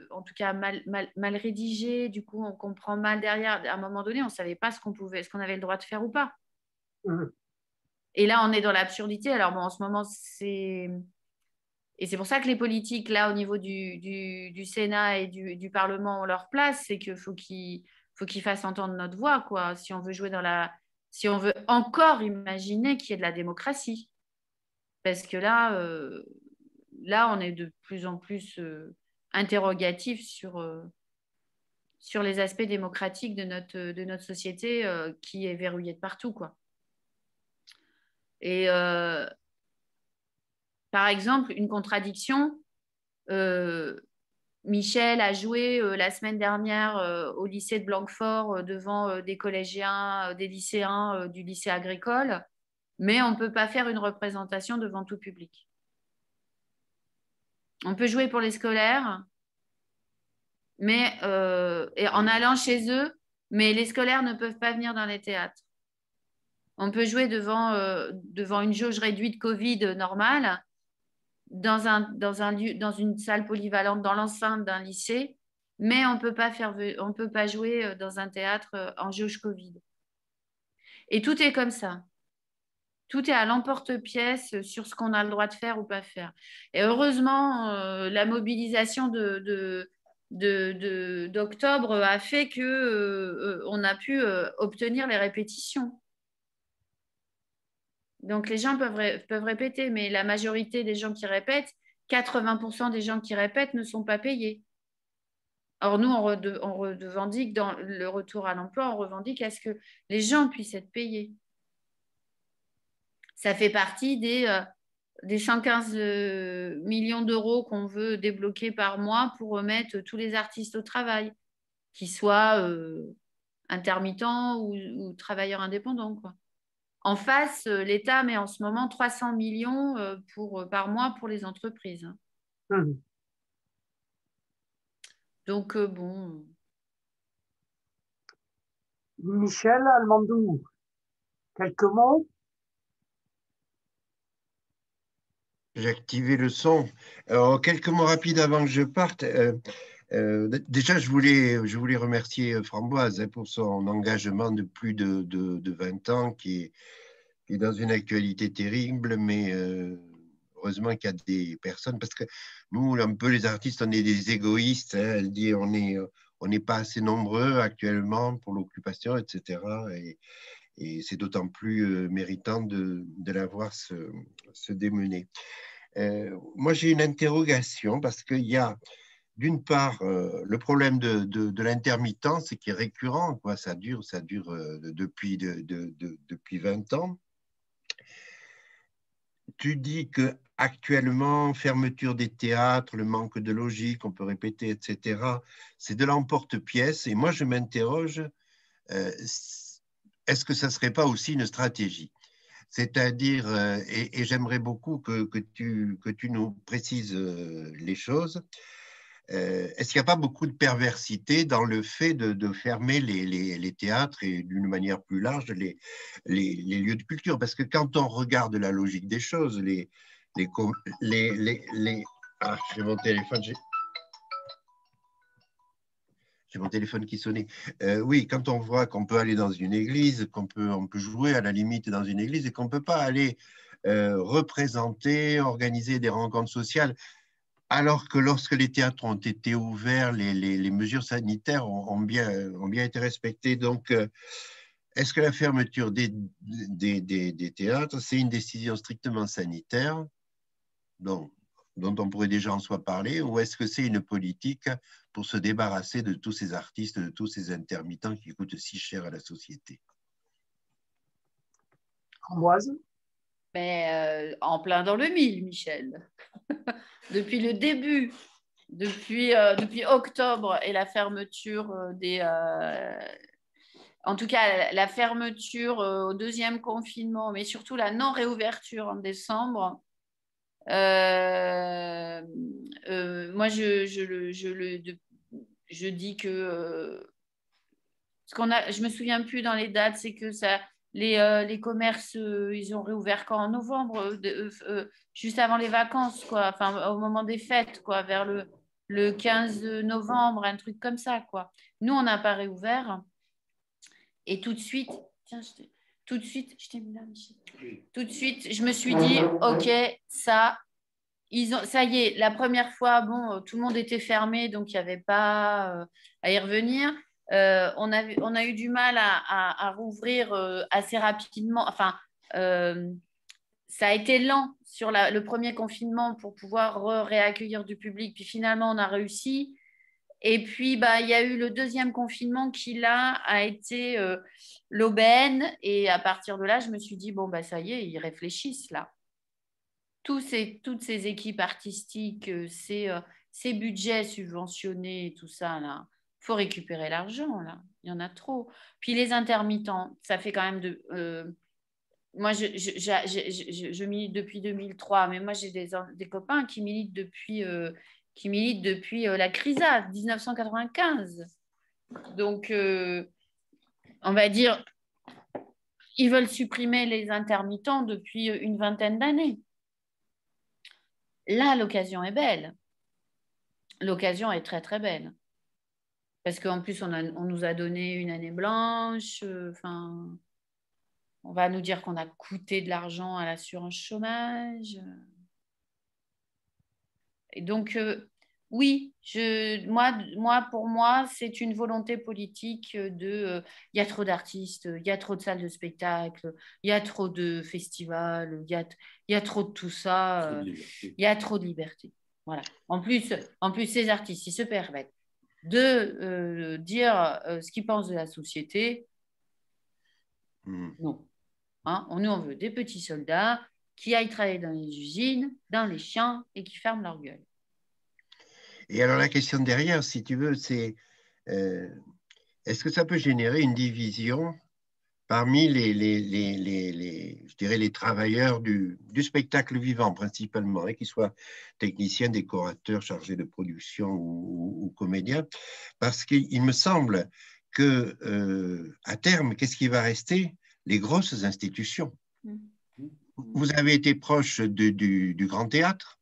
en tout cas mal rédigées. Du coup, on comprend mal derrière. À un moment donné, on ne savait pas ce qu'on avait le droit de faire ou pas. Mhm. Et là, on est dans l'absurdité. Alors, bon, en ce moment, c'est... Et c'est pour ça que les politiques, là, au niveau du Sénat et du Parlement, ont leur place. C'est qu'il faut qu'ils fassent entendre notre voix, quoi. Si on veut jouer dans la... Si on veut encore imaginer qu'il y ait de la démocratie. Parce que là, on est de plus en plus interrogatif sur les aspects démocratiques de notre société qui est verrouillée de partout, quoi. Et par exemple, une contradiction, euh, Michel a joué la semaine dernière au lycée de Blanquefort devant des collégiens, des lycéens du lycée agricole, mais on ne peut pas faire une représentation devant tout public. On peut jouer pour les scolaires, mais et en allant chez eux, mais les scolaires ne peuvent pas venir dans les théâtres. On peut jouer devant une jauge réduite Covid normale, dans une salle polyvalente, dans l'enceinte d'un lycée, mais on peut pas jouer dans un théâtre en jauge Covid. Et tout est comme ça. Tout est à l'emporte-pièce sur ce qu'on a le droit de faire ou pas faire. Et heureusement, la mobilisation d'octobre a fait que on a pu obtenir les répétitions. Donc les gens peuvent répéter, mais la majorité des gens qui répètent, 80% des gens qui répètent ne sont pas payés. Or, nous, on revendique dans le retour à l'emploi, on revendique à ce que les gens puissent être payés. Ça fait partie des 115 millions d'euros qu'on veut débloquer par mois pour remettre tous les artistes au travail, qu'ils soient intermittents ou travailleurs indépendants, quoi. En face, l'État met en ce moment 300 millions par mois pour les entreprises. Mhm. Donc, bon. Michel Almandou, quelques mots? J'ai activé le son. Alors, quelques mots rapides avant que je parte. Déjà, je voulais remercier Framboise pour son engagement de plus de 20 ans, qui est dans une actualité terrible, mais heureusement qu'il y a des personnes, parce que nous, un peu les artistes, on est des égoïstes. Hein, elle dit on n'est pas assez nombreux actuellement pour l'occupation, etc. Et c'est d'autant plus méritant de la voir se démener. Moi, j'ai une interrogation parce qu'il y a, d'une part, le problème de l'intermittence qui est récurrent, quoi. Ça dure depuis 20 ans. Tu dis que actuellement, fermeture des théâtres, le manque de logique, on peut répéter, etc., c'est de l'emporte-pièce. Et moi, je m'interroge, euh, est-ce que ça ne serait pas aussi une stratégie? C'est-à-dire, et j'aimerais beaucoup que tu nous précises les choses, est-ce qu'il n'y a pas beaucoup de perversité dans le fait de fermer les théâtres et d'une manière plus large les lieux de culture? Parce que quand on regarde la logique des choses, les, ah, j'ai mon téléphone, j'ai mon téléphone qui sonnait. Oui, quand on voit qu'on peut aller dans une église, on peut jouer à la limite dans une église et qu'on ne peut pas aller représenter, organiser des rencontres sociales, alors que lorsque les théâtres ont été ouverts, les mesures sanitaires ont bien été respectées. Donc, est-ce que la fermeture des théâtres, c'est une décision strictement sanitaire? Donc, dont on pourrait déjà en soi parler, ou est-ce que c'est une politique pour se débarrasser de tous ces artistes, de tous ces intermittents qui coûtent si cher à la société? Framboise? Mais en plein dans le mille, Michel. Depuis le début, depuis octobre et la fermeture en tout cas, la fermeture au deuxième confinement, mais surtout la non-réouverture en décembre, moi, je dis que je me souviens plus dans les dates, c'est que les commerces, ils ont réouvert quand en novembre, juste avant les vacances, quoi. Enfin, au moment des fêtes, quoi, vers le 15 novembre, un truc comme ça, quoi. Nous, on n'a pas réouvert. Et tout de suite, tiens, tout de suite, je t'ai mis là, Michel. Tout de suite, je me suis dit, OK, ça, ça y est, la première fois, bon, tout le monde était fermé, donc il n'y avait pas à y revenir. On a eu du mal à rouvrir assez rapidement. Enfin, ça a été lent sur le premier confinement pour pouvoir réaccueillir du public. Puis finalement, on a réussi. Et puis, bah, il y a eu le deuxième confinement qui, là, a été l'aubaine. Et à partir de là, je me suis dit, bon, bah, ça y est, ils réfléchissent là. Toutes ces équipes artistiques, ces budgets subventionnés, tout ça, là, il faut récupérer l'argent, là. Il y en a trop. Puis les intermittents, ça fait quand même moi, je milite depuis 2003, mais moi, j'ai des copains qui militent depuis la CRISA, 1995. Donc, on va dire, ils veulent supprimer les intermittents depuis une vingtaine d'années. Là, l'occasion est belle. L'occasion est très, très belle. Parce qu'en plus, on nous a donné une année blanche. Enfin, on va nous dire qu'on a coûté de l'argent à l'assurance chômage. Et donc, oui, pour moi, c'est une volonté politique il y a trop d'artistes, il y a trop de salles de spectacle, il y a trop de festivals, il y a trop de tout ça, il y a trop de liberté. Voilà. En plus, ces artistes, ils se permettent de dire ce qu'ils pensent de la société. Non. Hein, nous, on veut des petits soldats qui aillent travailler dans les usines, dans les champs et qui ferment leur gueule. Et alors la question derrière, si tu veux, c'est est-ce que ça peut générer une division parmi je dirais les travailleurs du spectacle vivant principalement, qu'ils soient techniciens, décorateurs, chargés de production ou comédiens, parce qu'il me semble que à terme, qu'est-ce qui va rester? Les grosses institutions. Vous avez été proche du Grand Théâtre.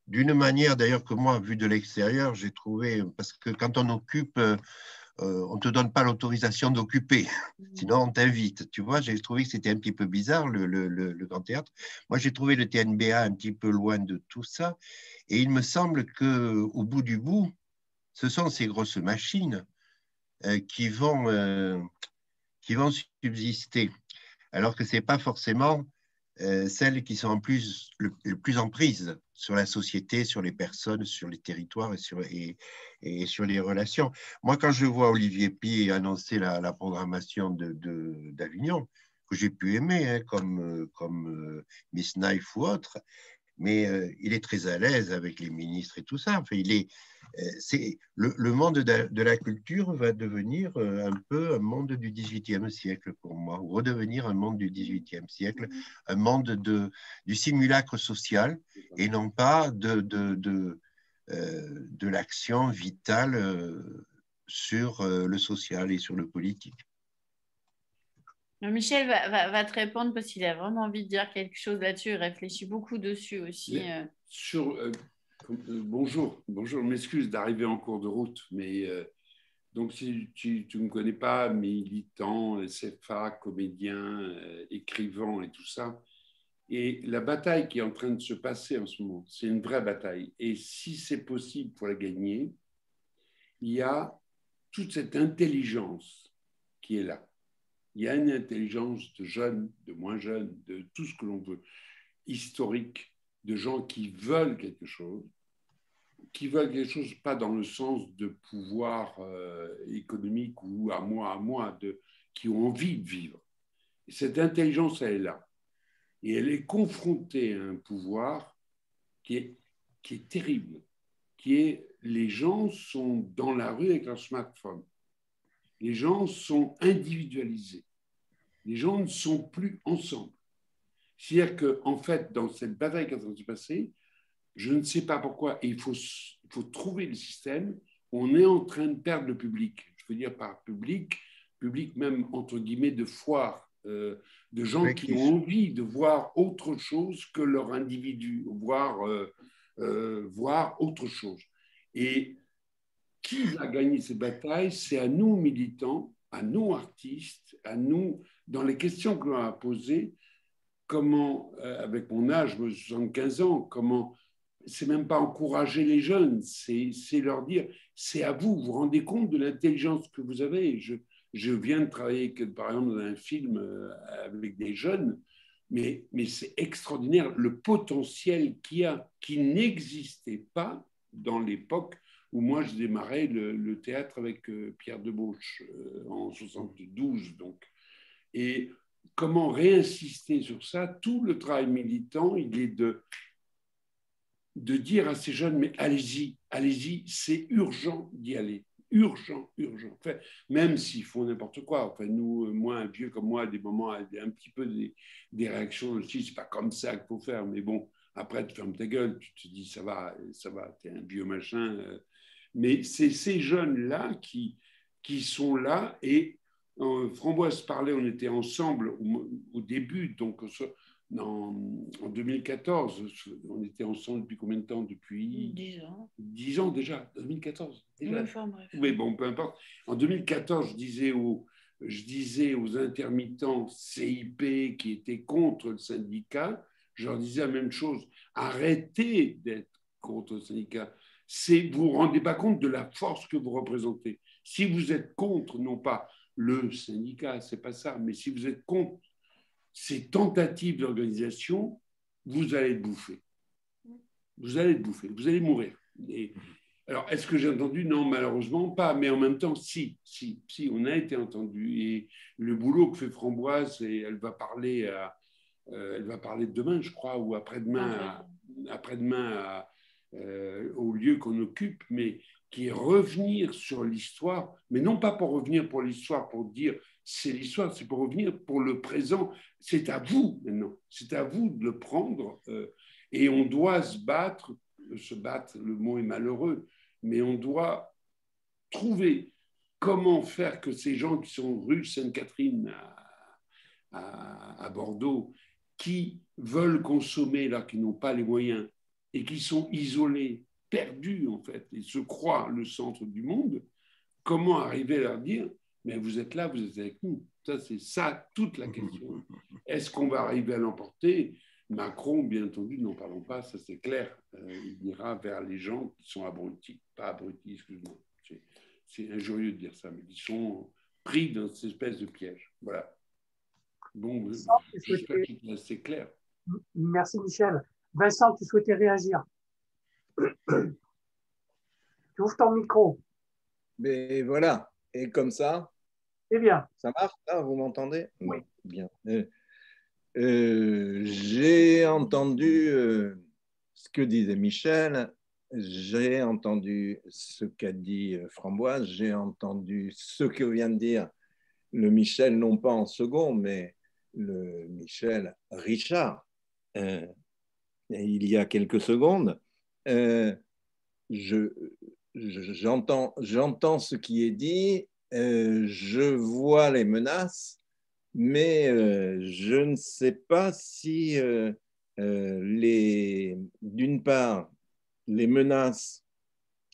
D'une manière d'ailleurs que moi, vu de l'extérieur, j'ai trouvé, parce que quand on occupe, on ne te donne pas l'autorisation d'occuper, sinon on t'invite. Tu vois, j'ai trouvé que c'était un petit peu bizarre, le Grand Théâtre. Moi, j'ai trouvé le TNBA un petit peu loin de tout ça. Et il me semble qu'au bout du bout, ce sont ces grosses machines qui vont subsister, alors que ce n'est pas forcément celles qui sont le plus en prise sur la société, sur les personnes, sur les territoires et sur les relations. Moi, quand je vois Olivier Py annoncer la programmation d'Avignon, que j'ai pu aimer, hein, comme Miss Knife ou autre, mais il est très à l'aise avec les ministres et tout ça. Enfin, le monde de la culture va devenir un peu un monde du XVIIIe siècle pour moi, ou redevenir un monde du XVIIIe siècle, un monde du simulacre social et non pas de l'action vitale sur le social et sur le politique. Michel va te répondre parce qu'il a vraiment envie de dire quelque chose là-dessus. Il réfléchit beaucoup dessus aussi. Bonjour, je m'excuse d'arriver en cours de route, mais donc si tu ne me connais pas, militant, CFA, comédien, écrivain et tout ça, et la bataille qui est en train de se passer en ce moment, c'est une vraie bataille. Et si c'est possible pour la gagner, il y a toute cette intelligence qui est là. Il y a une intelligence de jeunes, de moins jeunes, de tout ce que l'on veut, historique, de gens qui veulent quelque chose pas dans le sens de pouvoir économique ou à moi, qui ont envie de vivre. Et cette intelligence, elle est là. Et elle est confrontée à un pouvoir qui est terrible, les gens sont dans la rue avec leur smartphone. Les gens sont individualisés. Les gens ne sont plus ensemble. C'est-à-dire qu'en fait, dans cette bataille qui est en train de se passer, je ne sais pas pourquoi, et il faut trouver le système, on est en train de perdre le public. Je veux dire par public même entre guillemets de foire. de gens qui ont envie de voir autre chose que leur individu, voir autre chose. Et qui va gagner ces batailles? C'est à nous, militants, à nous, artistes, à nous, dans les questions que l'on a posées, comment, avec mon âge, 75 ans, comment, c'est même pas encourager les jeunes, c'est leur dire, c'est à vous, vous vous rendez compte de l'intelligence que vous avez. Je viens de travailler, par exemple, dans un film avec des jeunes, mais c'est extraordinaire le potentiel qu'il y a, qui n'existait pas dans l'époque où moi je démarrais le théâtre avec Pierre Debauche en 72. Donc. Et comment réinsister sur ça? Tout le travail militant, il est de dire à ces jeunes, mais allez-y, allez-y, c'est urgent d'y aller. Urgent, urgent. Enfin, même s'ils font n'importe quoi. Enfin, nous, moi, un vieux comme moi, à des moments, un petit peu des réactions aussi, c'est pas comme ça qu'il faut faire. Mais bon, après, tu fermes ta gueule, tu te dis, ça va, t'es un vieux machin. Mais c'est ces jeunes-là qui sont là. Et Framboise parlait, on était ensemble au début, donc en 2014, on était ensemble depuis combien de temps? Depuis 10 ans. 10 ans déjà, 2014. Déjà. Enfin, bref. Oui, bon, peu importe. En 2014, je disais aux intermittents CIP qui étaient contre le syndicat, je leur disais la même chose. Arrêtez d'être contre le syndicat. Vous ne vous rendez pas compte de la force que vous représentez. Si vous êtes contre, non pas le syndicat, c'est pas ça, mais si vous êtes contre ces tentatives d'organisation, vous allez être bouffé. Vous allez être bouffé, vous allez mourir. Et, alors, est-ce que j'ai entendu? Non, malheureusement pas, mais en même temps, si, on a été entendu. Et le boulot que fait Framboise, et elle va parler demain, je crois, ou après-demain, au lieu qu'on occupe, mais qui est revenir sur l'histoire, mais non pas pour revenir pour l'histoire, pour dire c'est l'histoire, c'est pour revenir pour le présent. C'est à vous maintenant, c'est à vous de le prendre, et on doit se battre, le mot est malheureux, mais on doit trouver comment faire que ces gens qui sont rue Sainte-Catherine à Bordeaux, qui veulent consommer là, qui n'ont pas les moyens et qui sont isolés, perdus en fait, et se croient le centre du monde, comment arriver à leur dire, mais vous êtes là, vous êtes avec nous. Ça, c'est ça toute la question. Est-ce qu'on va arriver à l'emporter? Macron, bien entendu, n'en parlons pas, ça c'est clair. Il ira vers les gens qui sont abrutis, pas abrutis, excuse-moi. C'est injurieux de dire ça, mais qui sont pris dans cette espèce de piège. Voilà. Bon, j'espère que c'est clair. Merci Michel. Vincent, tu souhaitais réagir? Tu ouvres ton micro. Mais voilà, et comme ça, c'est bien. Ça marche là, vous m'entendez? Oui. Bien. J'ai entendu ce que disait Michel, j'ai entendu ce qu'a dit Framboise, j'ai entendu ce que vient de dire le Michel, non pas en second, mais le Michel Richard, il y a quelques secondes. J'entends ce qui est dit, je vois les menaces, mais je ne sais pas si, d'une part, les menaces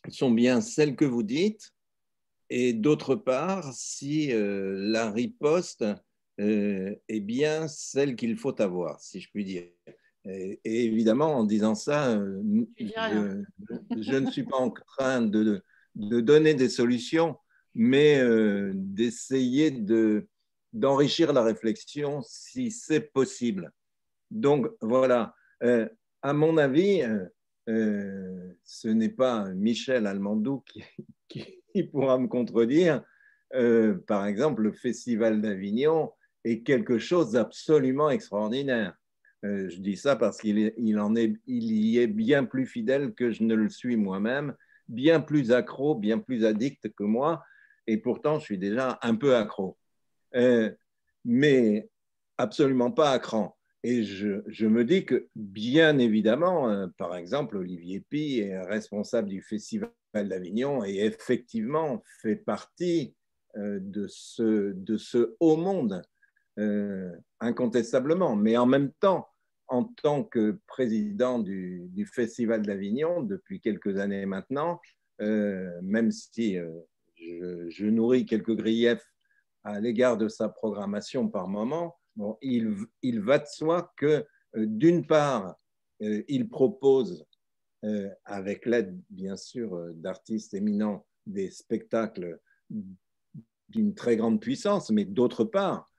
sont bien celles que vous dites, et d'autre part, si la riposte est bien celle qu'il faut avoir, si je puis dire. Et évidemment, en disant ça, je ne suis pas en train de donner des solutions, mais d'essayer d'enrichir la réflexion si c'est possible. Donc voilà, à mon avis, ce n'est pas Michel Almandou qui pourra me contredire. Par exemple, le Festival d'Avignon est quelque chose d'absolument extraordinaire. Je dis ça parce qu'il y est bien plus fidèle que je ne le suis moi-même, bien plus accro, bien plus addict que moi, et pourtant je suis déjà un peu accro. Mais absolument pas à cran. Et je me dis que, bien évidemment, par exemple, Olivier Py est responsable du Festival d'Avignon et effectivement fait partie de ce haut monde. incontestablement. Mais en même temps, en tant que président du Festival d'Avignon depuis quelques années maintenant, même si je nourris quelques griefs à l'égard de sa programmation par moment, bon, il va de soi que, d'une part, il propose, avec l'aide, bien sûr, d'artistes éminents, des spectacles d'une très grande puissance, mais d'autre part,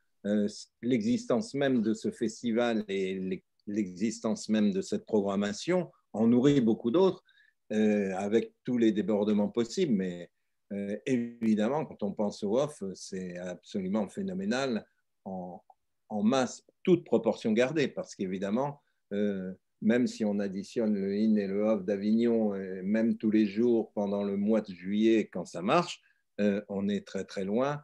l'existence même de ce festival et l'existence même de cette programmation en nourrit beaucoup d'autres, avec tous les débordements possibles. Mais évidemment, quand on pense au off, c'est absolument phénoménal en masse, toute proportion gardée, parce qu'évidemment, même si on additionne le in et le off d'Avignon, même tous les jours pendant le mois de juillet, quand ça marche, on est très très loin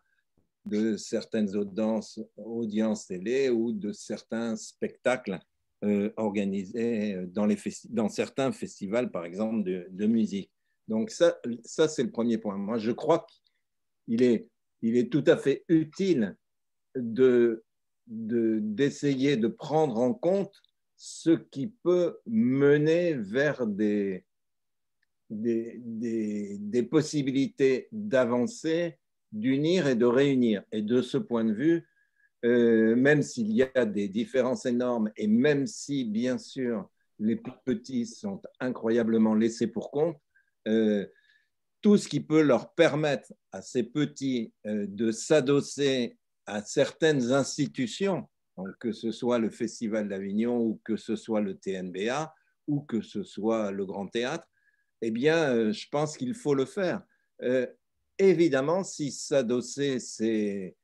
de certaines audiences télé ou de certains spectacles organisés dans certains festivals, par exemple, de musique. Donc ça c'est le premier point. Moi, je crois qu'il est tout à fait utile d'essayer de prendre en compte ce qui peut mener vers des possibilités d'avancer, d'unir et de réunir. Et de ce point de vue, même s'il y a des différences énormes et même si, bien sûr, les petits sont incroyablement laissés pour compte, tout ce qui peut leur permettre à ces petits de s'adosser à certaines institutions, donc que ce soit le Festival d'Avignon ou que ce soit le TNBA ou que ce soit le Grand Théâtre, eh bien, je pense qu'il faut le faire. Évidemment, si s'adosser, c'est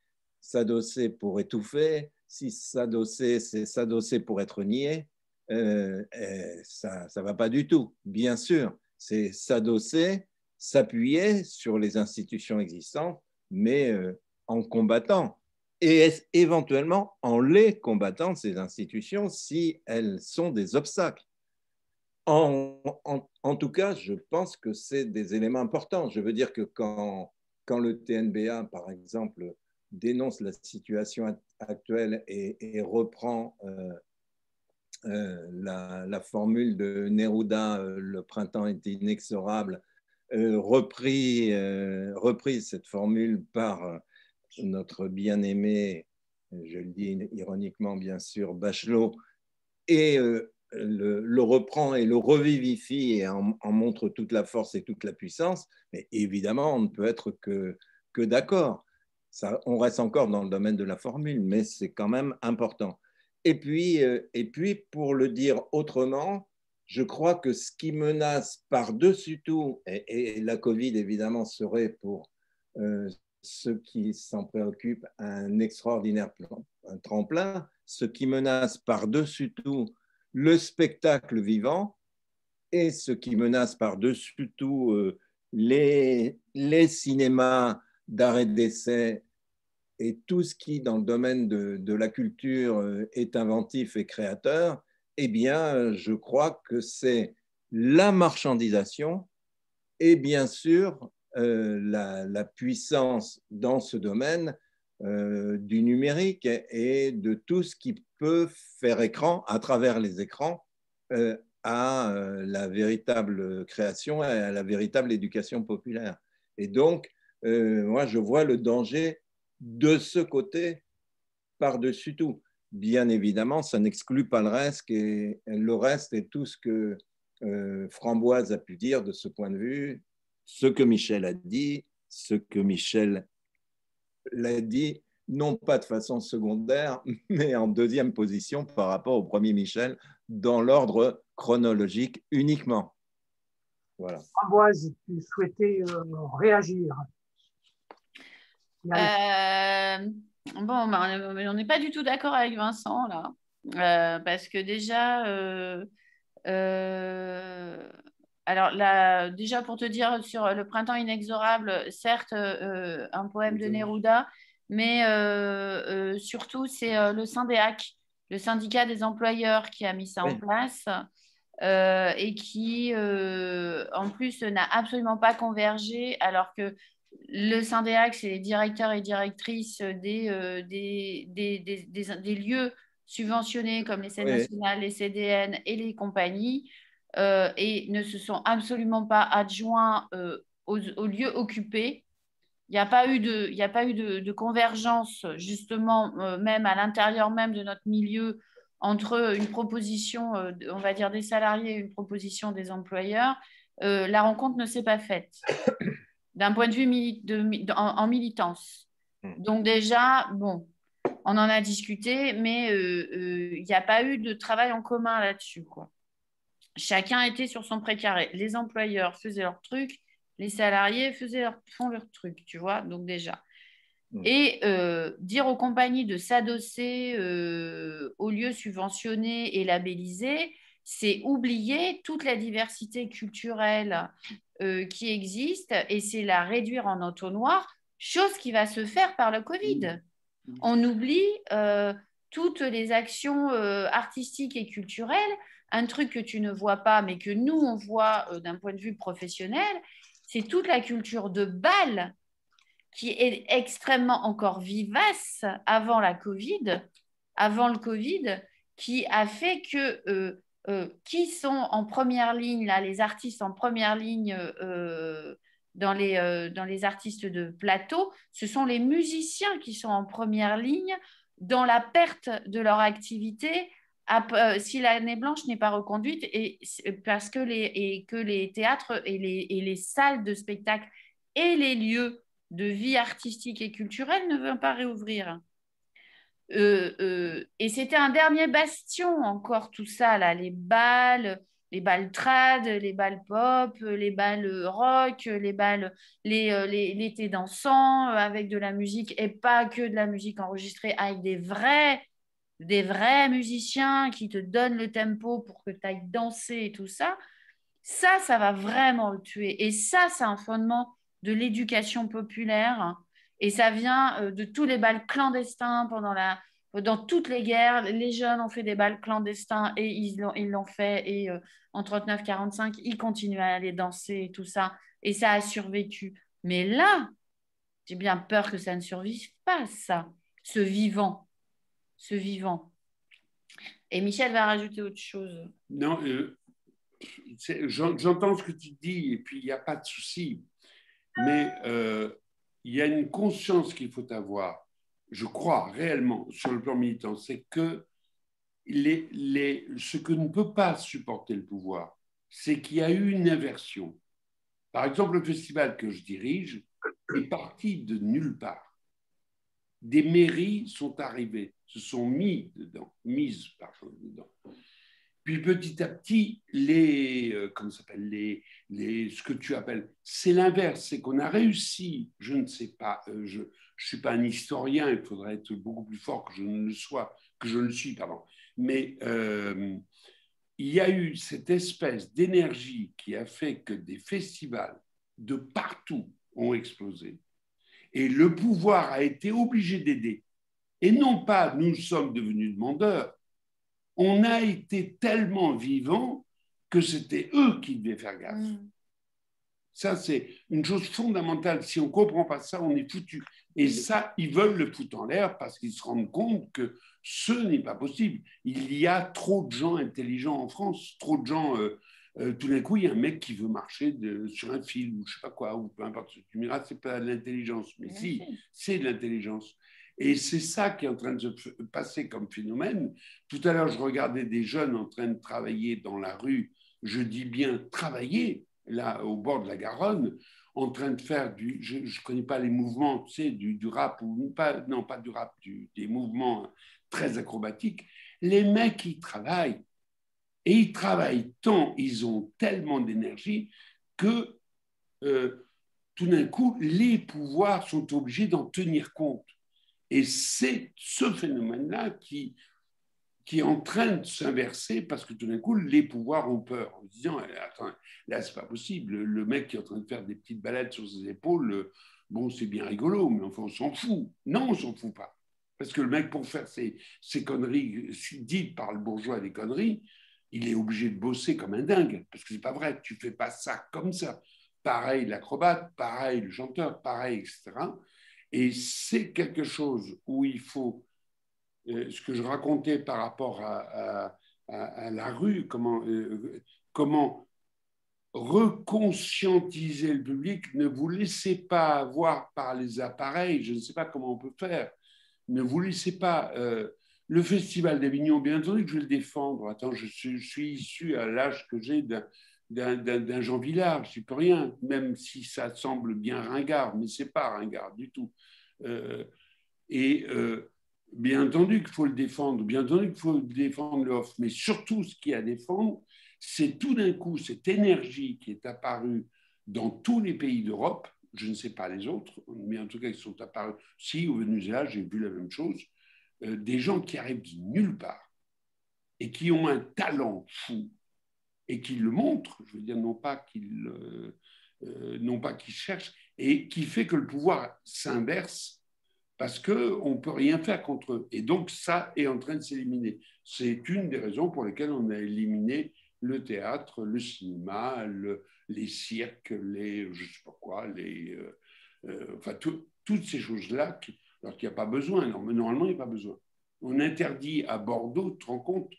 s'adosser pour étouffer, si s'adosser, c'est s'adosser pour être nié, ça ne va pas du tout. Bien sûr, c'est s'adosser, s'appuyer sur les institutions existantes, mais en combattant et éventuellement en les combattant, ces institutions, si elles sont des obstacles. En tout cas, je pense que c'est des éléments importants. Je veux dire que quand le TNBA, par exemple, dénonce la situation actuelle et reprend la formule de Neruda, le printemps est inexorable, reprise cette formule par notre bien-aimé, je le dis ironiquement bien sûr, Bachelot, et le reprend et le revivifie et en montre toute la force et toute la puissance, mais évidemment, on ne peut être que d'accord. On reste encore dans le domaine de la formule, mais c'est quand même important. Et puis, pour le dire autrement, je crois que ce qui menace par-dessus tout, et la Covid évidemment serait pour ceux qui s'en préoccupent un extraordinaire un tremplin, ce qui menace par-dessus tout le spectacle vivant et ce qui menace par-dessus tout les cinémas d'arrêt d'essai et tout ce qui, dans le domaine de la culture, est inventif et créateur, eh bien, je crois que c'est la marchandisation et bien sûr la puissance dans ce domaine du numérique et de tout ce qui peut faire écran à travers les écrans à la véritable création et à la véritable éducation populaire. Et donc, moi, je vois le danger de ce côté par-dessus tout. Bien évidemment, ça n'exclut pas le reste, et le reste est tout ce que Framboise a pu dire de ce point de vue, ce que Michel a dit, ce que Michel l'a dit, non pas de façon secondaire, mais en deuxième position par rapport au premier Michel, dans l'ordre chronologique uniquement. Voilà. Framboise, tu souhaitais réagir. Bon, on n'est pas du tout d'accord avec Vincent là, parce que déjà, alors là, déjà pour te dire sur le printemps inexorable, certes, un poème de Neruda, mais surtout c'est le Syndéac, le syndicat des employeurs, qui a mis ça en place. Et qui, en plus, n'a absolument pas convergé, alors que le Syndeac, c'est les directeurs et directrices des lieux subventionnés comme les scènes Oui. nationales, les CDN et les compagnies, et ne se sont absolument pas adjoints aux lieux occupés. Il n'y a pas eu de convergence, justement, même à l'intérieur même de notre milieu, entre une proposition, on va dire, des salariés et une proposition des employeurs. La rencontre ne s'est pas faite d'un point de vue en militance. Donc déjà, bon, on en a discuté, mais il n'y a pas eu de travail en commun là-dessus, quoi. Chacun était sur son précaré. Les employeurs faisaient leur truc, les salariés font leur truc, tu vois, donc déjà. Et dire aux compagnies de s'adosser aux lieux subventionnés et labellisés, c'est oublier toute la diversité culturelle qui existe et c'est la réduire en entonnoir, chose qui va se faire par le Covid. On oublie toutes les actions artistiques et culturelles, un truc que tu ne vois pas, mais que nous, on voit d'un point de vue professionnel, c'est toute la culture de bal qui est extrêmement encore vivace avant le Covid, qui a fait que qui sont en première ligne, là, les artistes en première ligne dans les artistes de plateau, ce sont les musiciens qui sont en première ligne dans la perte de leur activité si l'année blanche n'est pas reconduite parce que les théâtres et les salles de spectacle et les lieux de vie artistique et culturelle ne veulent pas réouvrir. Et c'était un dernier bastion encore tout ça, là, les balles trad, les balles pop, les balles rock, l'été dansant avec de la musique et pas que de la musique enregistrée, avec des vrais musiciens qui te donnent le tempo pour que tu ailles danser et tout ça. Ça va vraiment le tuer. Et ça, c'est un fondement de l'éducation populaire. Et ça vient de tous les bals clandestins dans toutes les guerres. Les jeunes ont fait des bals clandestins et ils l'ont fait. Et en 39-45, ils continuent à aller danser et tout ça. Et ça a survécu. Mais là, j'ai bien peur que ça ne survive pas, ça. Ce vivant. Ce vivant. Et Michel va rajouter autre chose. Non, j'entends ce que tu dis et puis il n'y a pas de souci. Mais il y a une conscience qu'il faut avoir, je crois réellement, sur le plan militant, c'est que ce que ne peut pas supporter le pouvoir, c'est qu'il y a eu une inversion. Par exemple, le festival que je dirige est parti de nulle part. Des mairies sont arrivées, se sont mises dedans. Puis petit à petit, ce que tu appelles, c'est l'inverse, c'est qu'on a réussi, je ne sais pas, je ne suis pas un historien, il faudrait être beaucoup plus fort que je ne le suis, pardon. Mais il y a eu cette espèce d'énergie qui a fait que des festivals de partout ont explosé. Et le pouvoir a été obligé d'aider. Et non pas nous sommes devenus demandeurs, on a été tellement vivants que c'était eux qui devaient faire gaffe. Ça, c'est une chose fondamentale. Si on ne comprend pas ça, on est foutu. Et ça, ils veulent le foutre en l'air parce qu'ils se rendent compte que ce n'est pas possible. Il y a trop de gens intelligents en France, trop de gens... tout d'un coup, il y a un mec qui veut marcher sur un fil ou je ne sais pas quoi, ou peu importe. Tu me diras, ce n'est pas de l'intelligence. Mais si, c'est de l'intelligence. Et c'est ça qui est en train de se passer comme phénomène. Tout à l'heure, je regardais des jeunes en train de travailler dans la rue, je dis bien travailler, là, au bord de la Garonne, en train de faire je ne connais pas les mouvements, tu sais, du rap, ou pas, non, pas du rap, des mouvements très acrobatiques. Les mecs, ils travaillent. Et ils travaillent tant, ils ont tellement d'énergie que tout d'un coup, les pouvoirs sont obligés d'en tenir compte. Et c'est ce phénomène-là qui est en train de s'inverser parce que tout d'un coup, les pouvoirs ont peur en disant attends, là, c'est pas possible. Le mec qui est en train de faire des petites balades sur ses épaules, bon, c'est bien rigolo, mais enfin, on s'en fout. Non, on s'en fout pas. Parce que le mec, pour faire ces conneries dites par le bourgeois des conneries, il est obligé de bosser comme un dingue. Parce que c'est pas vrai, tu fais pas ça comme ça. pareil l'acrobate, pareil le chanteur, pareil, etc. Et c'est quelque chose où il faut, ce que je racontais par rapport à la rue, comment reconscientiser le public, ne vous laissez pas avoir par les appareils, je ne sais pas comment on peut faire, ne vous laissez pas... le Festival d'Avignon, bien entendu que je vais le défendre. Attends, je suis issu à l'âge que j'ai d'un Jean Vilar, je n'y peux rien, même si ça semble bien ringard, mais ce n'est pas ringard du tout. Et bien entendu qu'il faut le défendre, bien entendu qu'il faut défendre le off, mais surtout ce qu'il y a à défendre, c'est tout d'un coup cette énergie qui est apparue dans tous les pays d'Europe, je ne sais pas les autres, mais en tout cas ils sont apparus. Si au Venezuela, j'ai vu la même chose, des gens qui arrivent de nulle part et qui ont un talent fou et qui le montrent, je veux dire, non pas qu'ils cherchent, et qui fait que le pouvoir s'inverse parce qu'on ne peut rien faire contre eux. Et donc, ça est en train de s'éliminer. C'est une des raisons pour lesquelles on a éliminé le théâtre, le cinéma, les cirques, je ne sais pas quoi, enfin, toutes ces choses-là, alors qu'il n'y a pas besoin. Non, mais normalement, il n'y a pas besoin. On interdit à Bordeaux, tu te rends compte,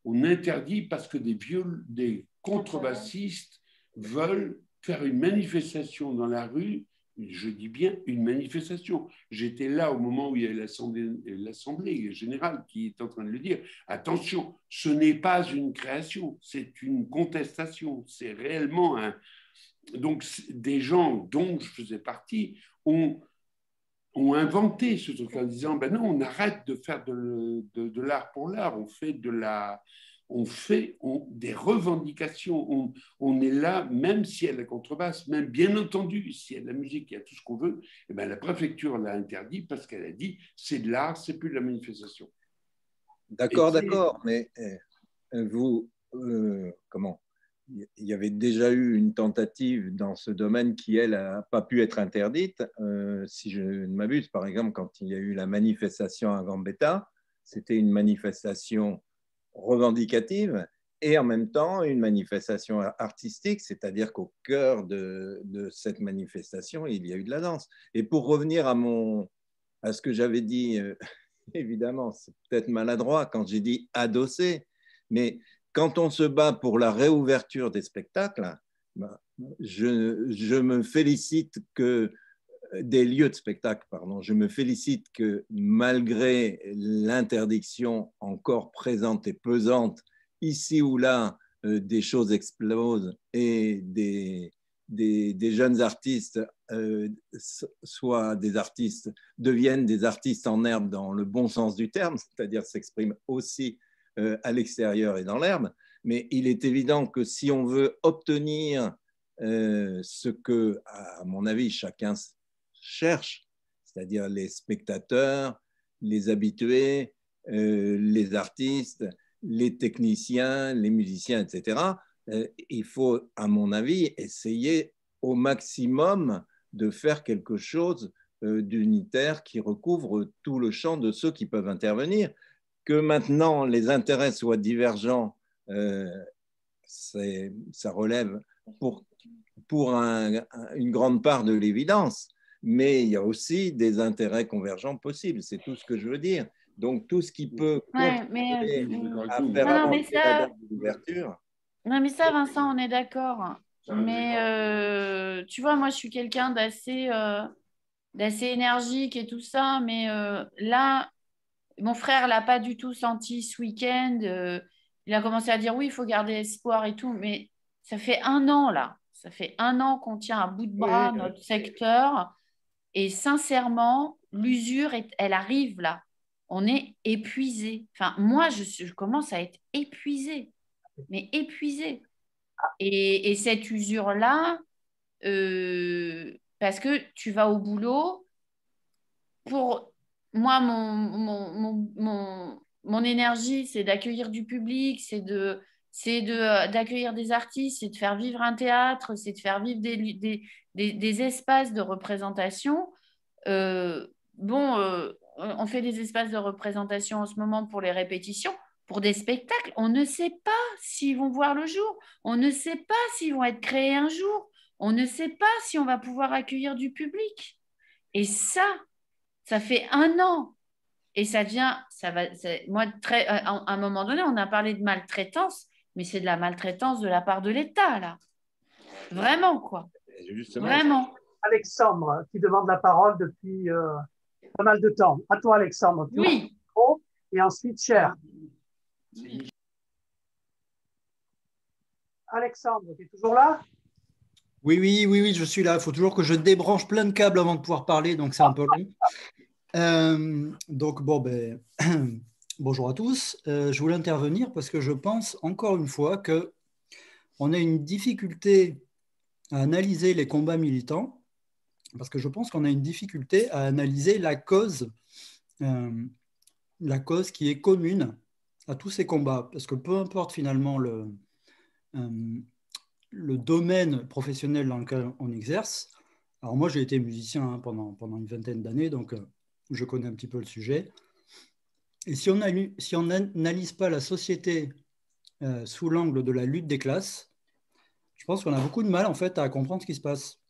on interdit parce que des contrebassistes veulent faire une manifestation dans la rue. Je dis bien une manifestation. J'étais là au moment où il y a l'Assemblée générale qui est en train de le dire. Attention, ce n'est pas une création, c'est une contestation. C'est réellement un... Donc, des gens dont je faisais partie ont inventé ce truc en disant ben non, on arrête de faire de l'art pour l'art, on fait des revendications, on est là, même si elle est contrebasse, même bien entendu, si elle a de la musique, il y a tout ce qu'on veut, et ben la préfecture l'a interdit parce qu'elle a dit c'est de l'art, c'est plus de la manifestation. D'accord, mais vous, comment il y avait déjà eu une tentative dans ce domaine qui, elle, n'a pas pu être interdite. Si je ne m'abuse, par exemple, quand il y a eu la manifestation à Gambetta, c'était une manifestation revendicative et en même temps une manifestation artistique, c'est-à-dire qu'au cœur de cette manifestation, il y a eu de la danse. Et pour revenir à ce que j'avais dit, évidemment, c'est peut-être maladroit quand j'ai dit adossé, mais quand on se bat pour la réouverture des spectacles, je me félicite que des lieux de spectacle, pardon, je me félicite que malgré l'interdiction encore présente et pesante, ici ou là, des choses explosent et des jeunes artistes, soit des artistes, deviennent des artistes en herbe dans le bon sens du terme, c'est-à-dire s'expriment aussi à l'extérieur et dans l'herbe. Mais il est évident que si on veut obtenir ce que, à mon avis, chacun cherche, c'est-à-dire les spectateurs, les habitués, les artistes, les techniciens, les musiciens, etc., il faut, à mon avis, essayer au maximum de faire quelque chose d'unitaire qui recouvre tout le champ de ceux qui peuvent intervenir. Que maintenant les intérêts soient divergents, ça relève pour une grande part de l'évidence, mais il y a aussi des intérêts convergents possibles, c'est tout ce que je veux dire. Donc tout ce qui peut contribuer à faire avancer la date de l'ouverture. Non, mais ça, Vincent, on est d'accord. Mais tu vois, moi, je suis quelqu'un d'assez énergique et tout ça, mais là, mon frère l'a pas du tout senti ce week-end. Il a commencé à dire oui, il faut garder espoir et tout, mais ça fait 1 an là. Ça fait 1 an qu'on tient à bout de bras notre secteur. Et sincèrement, l'usure, elle arrive là. On est épuisé. Enfin, moi, je commence à être épuisée, mais épuisée. Et cette usure-là, parce que tu vas au boulot pour moi, mon énergie, c'est d'accueillir du public, d'accueillir des artistes, c'est de faire vivre un théâtre, c'est de faire vivre des espaces de représentation. Bon, on fait des espaces de représentation en ce moment pour les répétitions. pour des spectacles, on ne sait pas s'ils vont voir le jour, on ne sait pas s'ils vont être créés un jour, on ne sait pas si on va pouvoir accueillir du public. Et ça fait 1 an. Et ça devient, moi, à un moment donné, on a parlé de maltraitance, mais c'est de la maltraitance de la part de l'État, là. Vraiment, quoi. Justement. Vraiment. Alexandre, qui demande la parole depuis pas mal de temps. À toi, Alexandre. Oui. Et ensuite, Cher. Alexandre, tu es toujours là? Oui, je suis là. Il faut toujours que je débranche plein de câbles avant de pouvoir parler, donc c'est un peu long. Donc, bon, bonjour à tous. Je voulais intervenir parce que je pense, encore une fois, qu'on a une difficulté à analyser les combats militants, parce que je pense qu'on a une difficulté à analyser la cause qui est commune à tous ces combats. Parce que peu importe finalement le domaine professionnel dans lequel on exerce. Alors moi, j'ai été musicien pendant une vingtaine d'années, donc je connais un petit peu le sujet. Et si on n'analyse pas la société sous l'angle de la lutte des classes, je pense qu'on a beaucoup de mal en fait à comprendre ce qui se passe.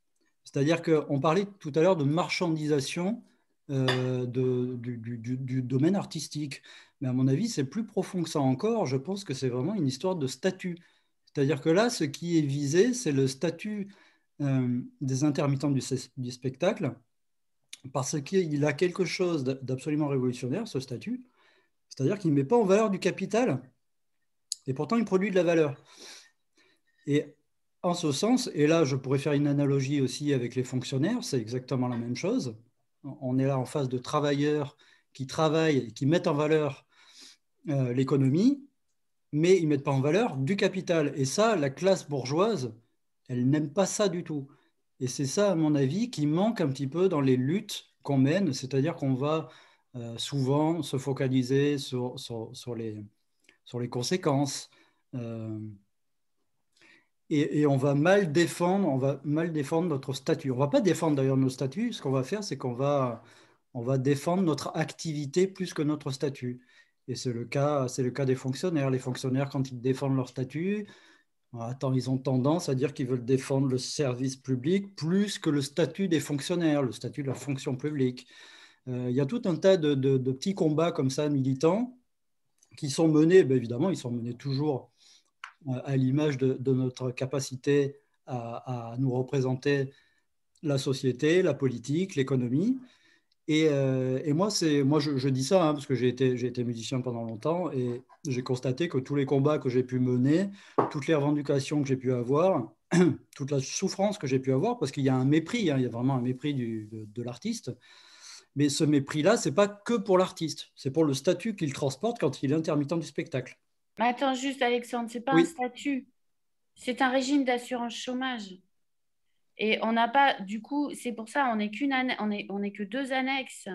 C'est-à-dire qu'on parlait tout à l'heure de marchandisation du domaine artistique. Mais à mon avis, c'est plus profond que ça encore. Je pense que c'est vraiment une histoire de statut. C'est-à-dire que là, ce qui est visé, c'est le statut des intermittents du spectacle, parce qu'il a quelque chose d'absolument révolutionnaire, ce statut. C'est-à-dire qu'il ne met pas en valeur du capital, et pourtant il produit de la valeur. Et en ce sens, et là je pourrais faire une analogie aussi avec les fonctionnaires, c'est exactement la même chose. On est là en face de travailleurs qui travaillent et qui mettent en valeur l'économie, mais ils ne mettent pas en valeur du capital. Et ça, la classe bourgeoise, elle n'aime pas ça du tout. Et c'est ça, à mon avis, qui manque un petit peu dans les luttes qu'on mène, c'est-à-dire qu'on va souvent se focaliser sur les conséquences. Et on va mal défendre notre statut. On ne va pas défendre d'ailleurs nos statuts. Ce qu'on va faire, c'est qu'on va défendre notre activité plus que notre statut. Et c'est le cas des fonctionnaires. Les fonctionnaires, quand ils défendent leur statut, ils ont tendance à dire qu'ils veulent défendre le service public plus que le statut des fonctionnaires, le statut de la fonction publique. Il y a tout un tas de petits combats comme ça, militants, qui sont menés, évidemment, ils sont menés toujours à l'image de notre capacité à nous représenter la société, la politique, l'économie. Et moi, je dis ça parce que j'ai été musicien pendant longtemps et j'ai constaté que tous les combats que j'ai pu mener, toutes les revendications que j'ai pu avoir, toute la souffrance que j'ai pu avoir, parce qu'il y a un mépris, il y a vraiment un mépris de l'artiste. Mais ce mépris-là, ce n'est pas que pour l'artiste, c'est pour le statut qu'il transporte quand il est intermittent du spectacle. Mais attends juste, Alexandre, ce n'est pas un statut, c'est un régime d'assurance chômage. Et on n'a pas, du coup, c'est pour ça, on n'est que 2 annexes.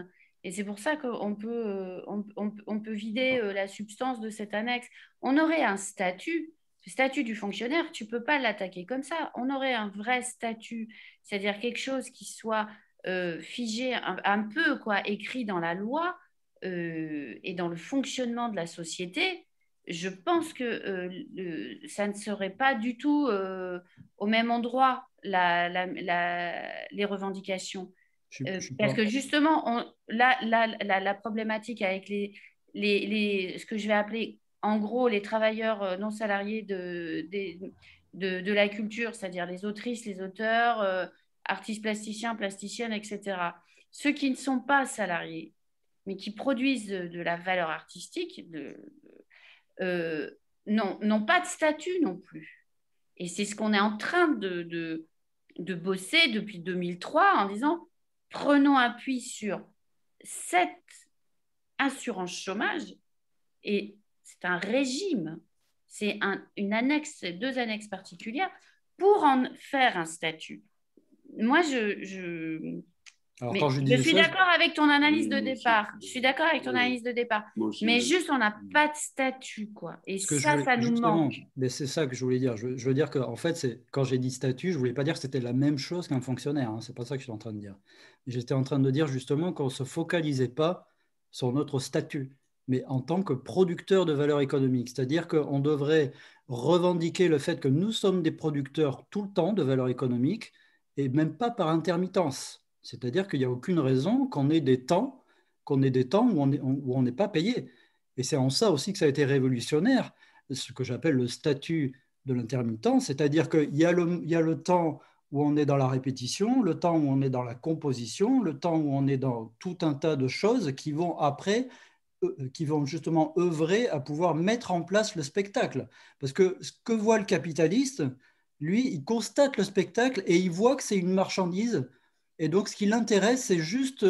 Et c'est pour ça qu'on peut, on peut vider la substance de cette annexe. On aurait un statut, le statut du fonctionnaire, tu ne peux pas l'attaquer comme ça. On aurait un vrai statut, c'est-à-dire quelque chose qui soit figé, un peu quoi, écrit dans la loi et dans le fonctionnement de la société. Je pense que ça ne serait pas du tout au même endroit les revendications. Parce que justement, la problématique avec ce que je vais appeler en gros les travailleurs non salariés de la culture, c'est-à-dire les autrices, les auteurs, artistes plasticiens, plasticiennes, etc. Ceux qui ne sont pas salariés, mais qui produisent de la valeur artistique, n'ont pas de statut non plus. Et c'est ce qu'on est en train de bosser depuis 2003 en disant prenons appui sur cette assurance chômage et c'est un régime, c'est une annexe, 2 annexes particulières pour en faire un statut. Moi, je suis d'accord avec ton analyse de départ. Je suis d'accord avec ton analyse de départ. Mais juste, on n'a pas de statut, quoi. Et ça nous manque. Mais c'est ça que je voulais dire. Je veux dire qu'en fait, quand j'ai dit statut, je ne voulais pas dire que c'était la même chose qu'un fonctionnaire. Hein. Ce n'est pas ça que je suis en train de dire. J'étais en train de dire justement qu'on ne se focalisait pas sur notre statut. mais en tant que producteur de valeur économique. C'est-à-dire qu'on devrait revendiquer le fait que nous sommes des producteurs tout le temps de valeur économique et même pas par intermittence. C'est-à-dire qu'il n'y a aucune raison qu'on ait des temps, où on n'est pas payé. Et c'est en ça aussi que ça a été révolutionnaire, ce que j'appelle le statut de l'intermittence, c'est-à-dire qu'il y a le temps où on est dans la répétition, le temps où on est dans la composition, le temps où on est dans tout un tas de choses qui vont après, qui vont justement œuvrer à pouvoir mettre en place le spectacle. Parce que ce que voit le capitaliste, lui, il constate le spectacle et il voit que c'est une marchandise. Et donc, ce qui l'intéresse, c'est juste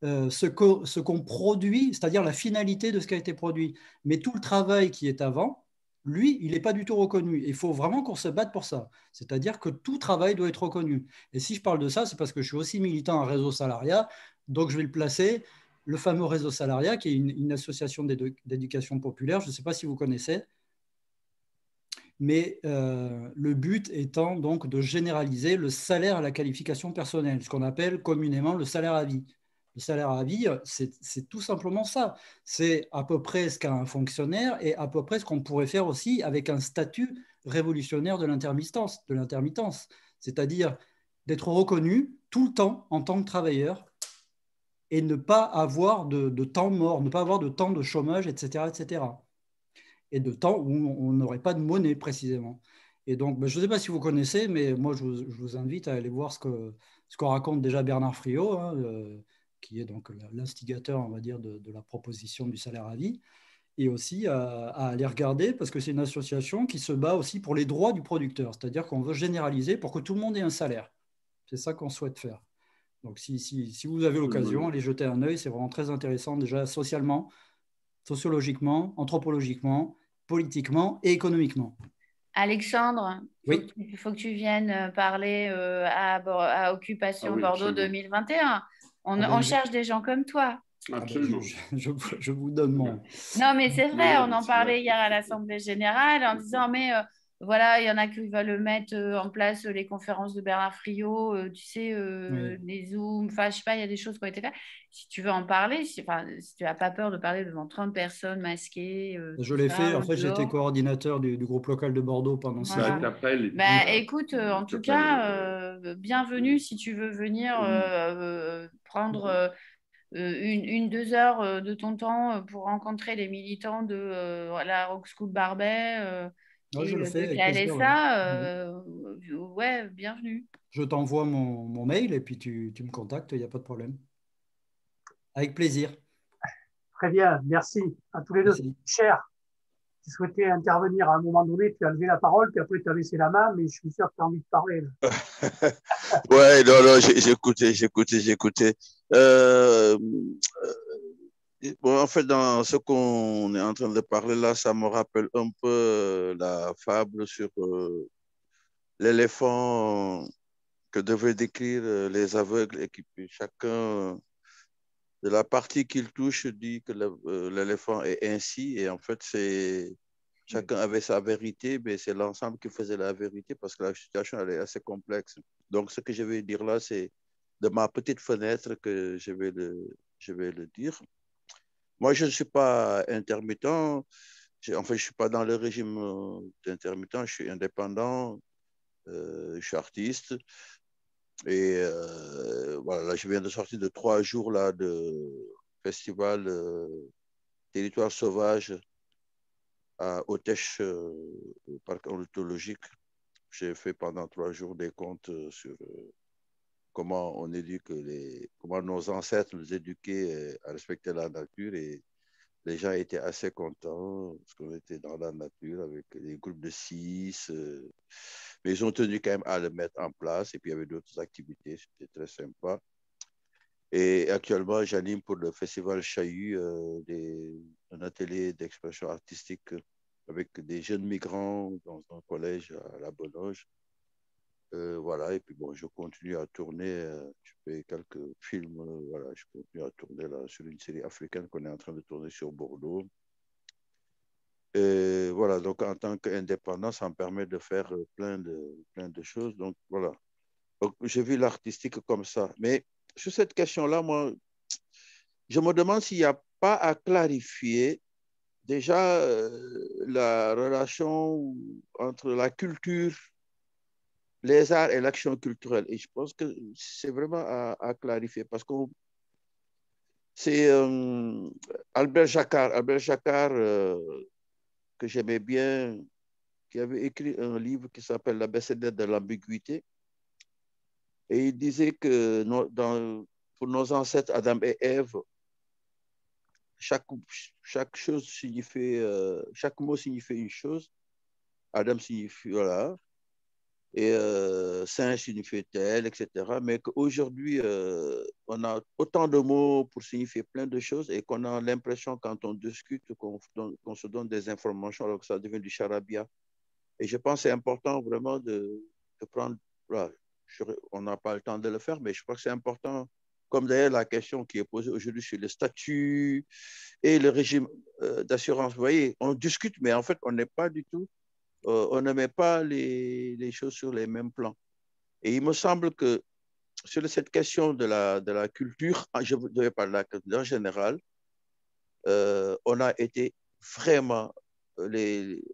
ce qu'on produit, c'est-à-dire la finalité de ce qui a été produit. Mais tout le travail qui est avant, lui, il n'est pas du tout reconnu. Il faut vraiment qu'on se batte pour ça. C'est-à-dire que tout travail doit être reconnu. Et si je parle de ça, c'est parce que je suis aussi militant à Réseau Salariat, donc je vais le placer, le fameux Réseau Salariat, qui est une association d'éducation populaire, je ne sais pas si vous connaissez, mais le but étant donc de généraliser le salaire à la qualification personnelle, ce qu'on appelle communément le salaire à vie. Le salaire à vie, c'est tout simplement ça. C'est à peu près ce qu'a un fonctionnaire et à peu près ce qu'on pourrait faire aussi avec un statut révolutionnaire de l'intermittence, c'est-à-dire d'être reconnu tout le temps en tant que travailleur et ne pas avoir de temps mort, ne pas avoir de temps de chômage, etc., etc. Et de temps où on n'aurait pas de monnaie précisément. Et donc, je ne sais pas si vous connaissez, mais moi, je vous invite à aller voir ce que raconte déjà Bernard Friot, hein, qui est donc l'instigateur, on va dire, de la proposition du salaire à vie, et aussi à aller regarder, parce que c'est une association qui se bat aussi pour les droits du producteur, c'est-à-dire qu'on veut généraliser pour que tout le monde ait un salaire. C'est ça qu'on souhaite faire. Donc, si vous avez l'occasion, allez jeter un œil, c'est vraiment très intéressant, déjà socialement, sociologiquement, anthropologiquement, politiquement et économiquement. Alexandre, Oui. il faut que tu viennes parler à Occupation Bordeaux absolument. 2021. On cherche des gens comme toi. Absolument. Je vous donne mon... Non, mais c'est vrai, on en c'est parlait vrai. hier à l'Assemblée générale en disant, mais voilà, il y en a qui veulent mettre en place les conférences de Bernard Friot, tu sais, Oui. les Zooms, enfin, je sais pas, il y a des choses qui ont été faites. Si tu veux en parler, si tu n'as pas peur de parler devant 30 personnes masquées, Je tout l'ai ça, fait. En fait, j'ai été dehors. coordinateur du groupe local de Bordeaux pendant 6 Voilà. jours. T'appelles et puis, Bah, écoute, en tout t'appelles, cas, bienvenue si tu veux venir prendre 2 heures de ton temps pour rencontrer les militants de la Rock School Barbet Ouais, je et le fais de avec plaisir. Ouais. KLSA. Ouais, bienvenue. Je t'envoie mon mail et puis tu me contactes, il n'y a pas de problème. Avec plaisir. Très bien, merci à tous les deux. Merci. Cher, tu souhaitais intervenir à un moment donné, tu as levé la parole, puis après tu as baissé la main, mais je suis sûr que tu as envie de parler. Ouais, non, j'écoutais. Bon, en fait, dans ce qu'on est en train de parler là, ça me rappelle un peu la fable sur l'éléphant que devaient décrire les aveugles et qui chacun de la partie qu'il touche dit que l'éléphant est ainsi et en fait chacun avait sa vérité, mais c'est l'ensemble qui faisait la vérité parce que la situation elle est assez complexe. Donc ce que je vais dire là, c'est de ma petite fenêtre que je vais le dire. Moi, je ne suis pas intermittent. En fait, je ne suis pas dans le régime d'intermittent. Je suis indépendant. Je suis artiste. Et voilà, là, je viens de sortir de 3 jours là, de festival Territoire sauvage à Autèche, au parc ornithologique. J'ai fait pendant 3 jours des comptes sur comment on éduque comment nos ancêtres nous éduquaient à respecter la nature et les gens étaient assez contents parce qu'on était dans la nature avec des groupes de 6. Mais ils ont tenu quand même à le mettre en place et puis il y avait d'autres activités, c'était très sympa. Et actuellement, j'anime pour le festival Chahut un atelier d'expression artistique avec des jeunes migrants dans un collège à La Bonauge. Voilà, et puis bon, je continue à tourner, je fais quelques films, voilà, je continue à tourner là, sur une série africaine qu'on est en train de tourner sur Bordeaux. Et voilà, donc en tant qu'indépendant, ça me permet de faire plein de choses. Donc voilà, donc, j'ai vu l'artistique comme ça. Mais sur cette question-là, moi, je me demande s'il n'y a pas à clarifier déjà la relation entre la culture, les arts et l'action culturelle. Et je pense que c'est vraiment à clarifier parce que c'est Albert Jacquard que j'aimais bien, qui avait écrit un livre qui s'appelle L'Abécédaire de l'ambiguïté. Et il disait que pour nos ancêtres Adam et Ève, chaque chose signifiait, chaque mot signifiait une chose. Adam signifie, voilà, et singe signifie tel, etc. Mais qu'aujourd'hui, on a autant de mots pour signifier plein de choses et qu'on a l'impression, quand on discute, qu'on se donne des informations alors que ça devient du charabia. Et je pense que c'est important vraiment de prendre, voilà, on n'a pas le temps de le faire, mais je crois que c'est important, comme d'ailleurs la question qui est posée aujourd'hui sur le statut et le régime d'assurance. Vous voyez, on discute, mais en fait, on n'est pas du tout, on ne met pas les choses sur les mêmes plans. Et il me semble que sur cette question de la culture, je ne devais pas de la culture en général, on a été vraiment,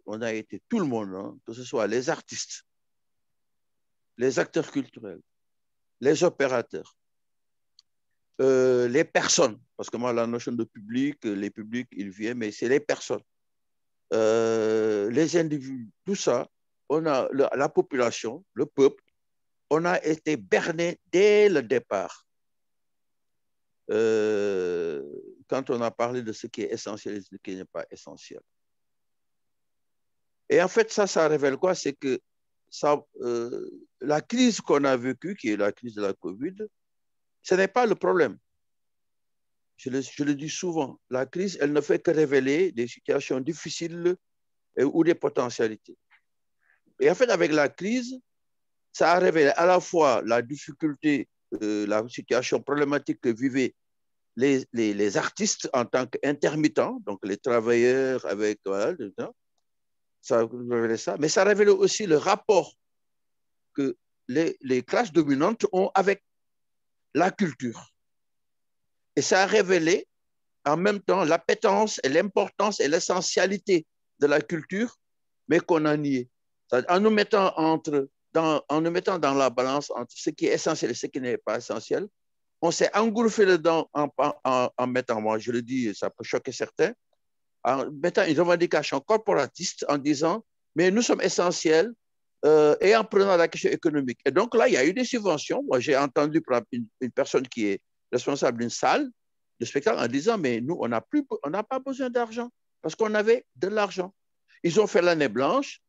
on a été tout le monde, hein, que ce soit les artistes, les acteurs culturels, les opérateurs, les personnes, parce que moi, la notion de public, les publics, ils viennent, mais c'est les personnes, les individus, tout ça, on a la population, le peuple, on a été berné dès le départ. Quand on a parlé de ce qui est essentiel et ce qui n'est pas essentiel. Et en fait, ça révèle quoi? C'est que la crise qu'on a vécue, qui est la crise de la Covid, ce n'est pas le problème. Je le dis souvent, la crise, elle ne fait que révéler des situations difficiles ou des potentialités. Et en fait, avec la crise, ça a révélé à la fois la difficulté, la situation problématique que vivaient les artistes en tant qu'intermittents, donc les travailleurs avec, voilà, ça a révélé ça, mais ça a révélé aussi le rapport que les classes dominantes ont avec la culture. Et ça a révélé en même temps l'appétence et l'importance et l'essentialité de la culture, mais qu'on a nié. En nous mettant dans la balance entre ce qui est essentiel et ce qui n'est pas essentiel, on s'est engouffré dedans en mettant, moi je le dis, ça peut choquer certains, en mettant une revendication corporatiste en disant, mais nous sommes essentiels et en prenant la question économique. Et donc là, il y a eu des subventions. Moi, j'ai entendu une personne qui est responsable d'une salle de spectacle en disant, mais nous, on n'a pas besoin d'argent parce qu'on avait de l'argent. Ils ont fait l'année blanche.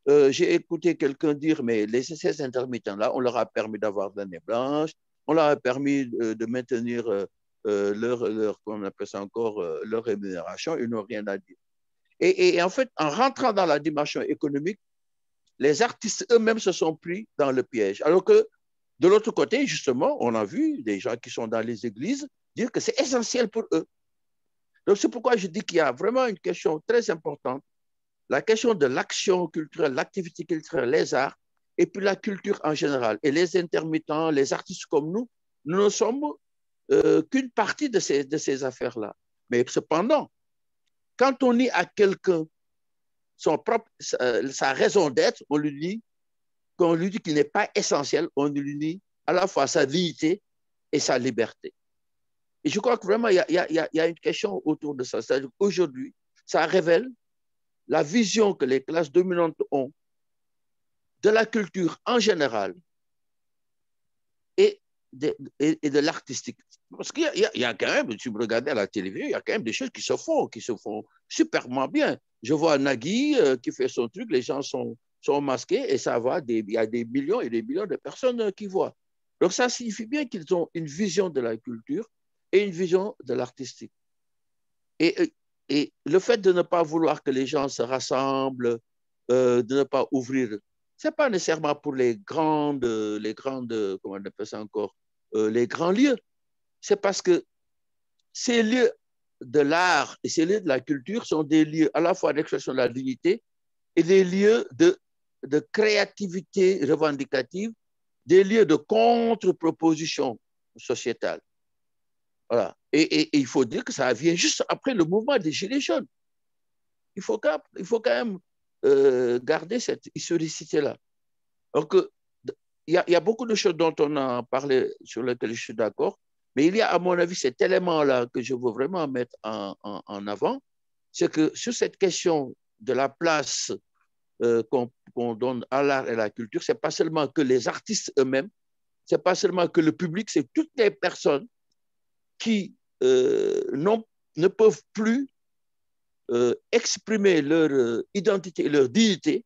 J'ai écouté quelqu'un dire, mais ces intermittents-là, on leur a permis d'avoir de l'année blanche, on leur a permis de maintenir comment on appelle ça encore, leur rémunération, ils n'ont rien à dire. Et en fait, en rentrant dans la dimension économique, les artistes eux-mêmes se sont pris dans le piège. Alors que de l'autre côté, justement, on a vu des gens qui sont dans les églises dire que c'est essentiel pour eux. Donc c'est pourquoi je dis qu'il y a vraiment une question très importante, la question de l'action culturelle, l'activité culturelle, les arts, et puis la culture en général. Et les intermittents, les artistes comme nous ne sommes qu'une partie de ces affaires-là. Mais cependant, quand on nie à quelqu'un sa raison d'être, on lui dit qu'il n'est pas essentiel, on lui dit à la fois sa dignité et sa liberté. Et je crois que vraiment, il y a une question autour de ça. C'est-à-dire qu'aujourd'hui, ça révèle la vision que les classes dominantes ont de la culture en général et de l'artistique. Parce qu'il y a quand même, si vous regardez à la télévision, il y a quand même des choses qui se font superbement bien. Je vois Nagui qui fait son truc, les gens sont masqués et ça va, il y a des millions et des millions de personnes qui voient. Donc ça signifie bien qu'ils ont une vision de la culture et une vision de l'artistique. Et le fait de ne pas vouloir que les gens se rassemblent, de ne pas ouvrir, ce n'est pas nécessairement pour les grandes, comment on appelle ça encore, les grands lieux. C'est parce que ces lieux de l'art et ces lieux de la culture sont des lieux à la fois d'expression de la dignité et des lieux de créativité revendicative, des lieux de contre-proposition sociétale. Voilà. Et il faut dire que ça vient juste après le mouvement des Gilets jaunes. Il faut quand même garder cette historicité-là. Donc, il y a beaucoup de choses dont on a parlé, sur lesquelles je suis d'accord, mais il y a, à mon avis, cet élément-là que je veux vraiment mettre en avant, c'est que sur cette question de la place qu'on donne à l'art et à la culture, ce n'est pas seulement que les artistes eux-mêmes, ce n'est pas seulement que le public, c'est toutes les personnes qui ne peuvent plus exprimer leur identité et leur dignité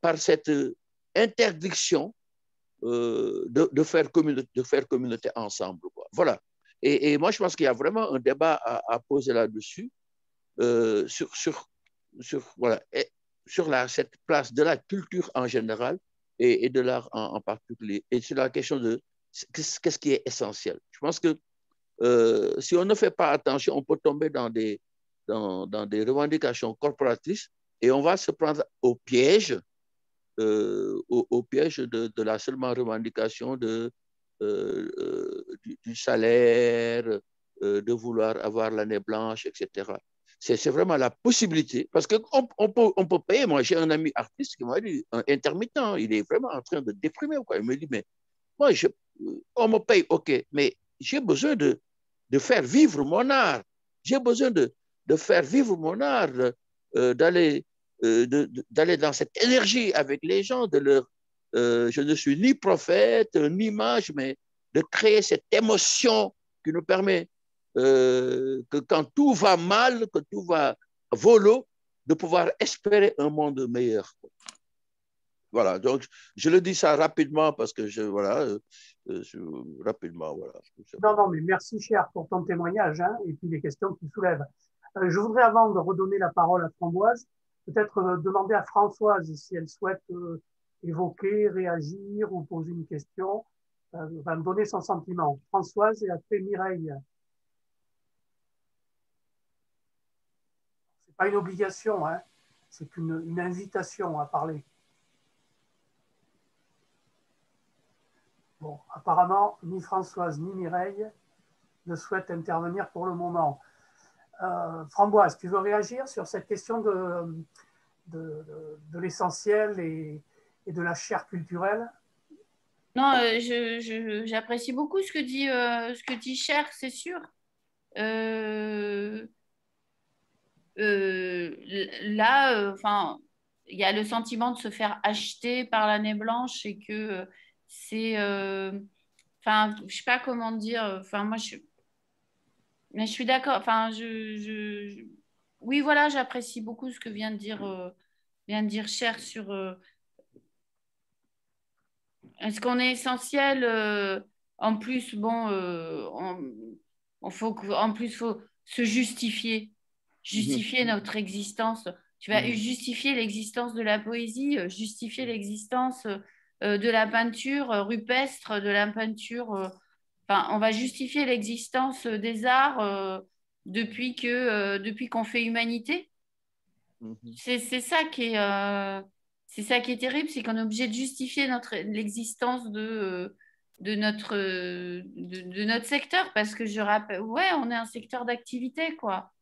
par cette interdiction de faire communauté ensemble, quoi. Voilà. Et moi, je pense qu'il y a vraiment un débat à poser là-dessus, voilà, cette place de la culture en général et de l'art en particulier, et sur la question de qu'est-ce qui est essentiel. Je pense que si on ne fait pas attention, on peut tomber dans des revendications corporatrices et on va se prendre au piège de la seulement revendication du salaire, de vouloir avoir l'année blanche, etc. C'est vraiment la possibilité, parce qu'on peut payer. Moi, j'ai un ami artiste qui m'a dit, un intermittent, il est vraiment en train de déprimer, quoi. Il me dit, mais moi, on me paye, ok, mais j'ai besoin de faire vivre mon art. J'ai besoin de faire vivre mon art, d'aller dans cette énergie avec les gens, je ne suis ni prophète, ni mage, mais de créer cette émotion qui nous permet que quand tout va mal, que tout va volo, de pouvoir espérer un monde meilleur. Voilà, donc je le dis ça rapidement parce que rapidement, voilà. Non, mais merci cher pour ton témoignage, hein, et puis les questions que tu soulèves. Je voudrais, avant de redonner la parole à Framboise, peut-être demander à Françoise si elle souhaite évoquer, réagir ou poser une question, va me donner son sentiment. Françoise et après Mireille. C'est pas une obligation, hein, c'est une invitation à parler. Bon, apparemment, ni Françoise ni Mireille ne souhaitent intervenir pour le moment. Framboise, tu veux réagir sur cette question de l'essentiel et de la chair culturelle? Non, j'apprécie beaucoup ce que dit Cher, c'est sûr. Là, enfin, il y a le sentiment de se faire acheter par l'année blanche et que c'est, enfin, je sais pas comment dire. Enfin, mais je suis d'accord. Enfin, oui, voilà, j'apprécie beaucoup ce que vient de dire Cher sur. Est-ce qu'on est essentiel en plus, bon, en plus, faut se justifier notre existence. Tu vas justifier l'existence de la poésie, justifier l'existence de la peinture rupestre, de la peinture. Enfin, on va justifier l'existence des arts depuis qu'on fait humanité. C'est ça qui est. C'est ça qui est terrible, c'est qu'on est obligé de justifier l'existence de notre secteur, parce que je rappelle, ouais, on est un secteur d'activité, quoi.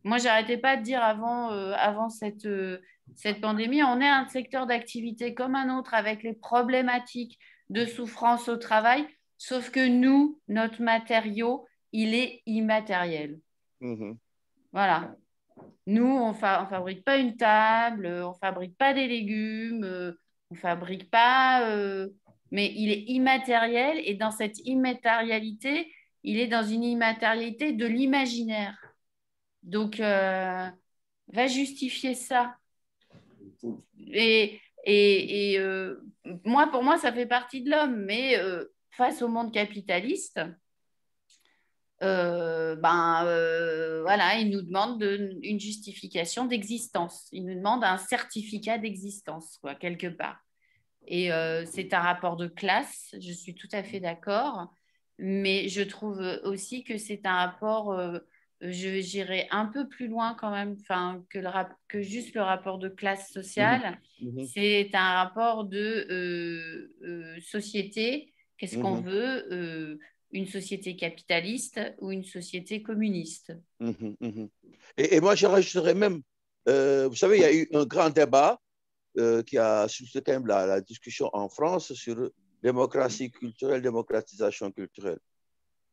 Moi, j'arrêtais pas de dire avant cette pandémie, on est un secteur d'activité comme un autre, avec les problématiques de souffrance au travail, sauf que nous, notre matériau, il est immatériel. Voilà. Nous, on fabrique pas une table, on fabrique pas des légumes, on fabrique pas, mais il est immatériel, et dans cette immatérialité, il est dans une immatérialité de l'imaginaire. Donc, va justifier ça. Et pour moi, ça fait partie de l'homme, mais face au monde capitaliste, voilà, il nous demande une justification d'existence. Il nous demande un certificat d'existence, quoi, quelque part. Et c'est un rapport de classe, je suis tout à fait d'accord, mais je trouve aussi que c'est un rapport, j'irais un peu plus loin quand même, que juste le rapport de classe sociale. C'est un rapport de société. Qu'est-ce qu'on veut une société capitaliste ou une société communiste. Et moi, je rajouterais même, vous savez, il y a eu un grand débat qui a suscité quand même la discussion en France sur démocratie culturelle, démocratisation culturelle.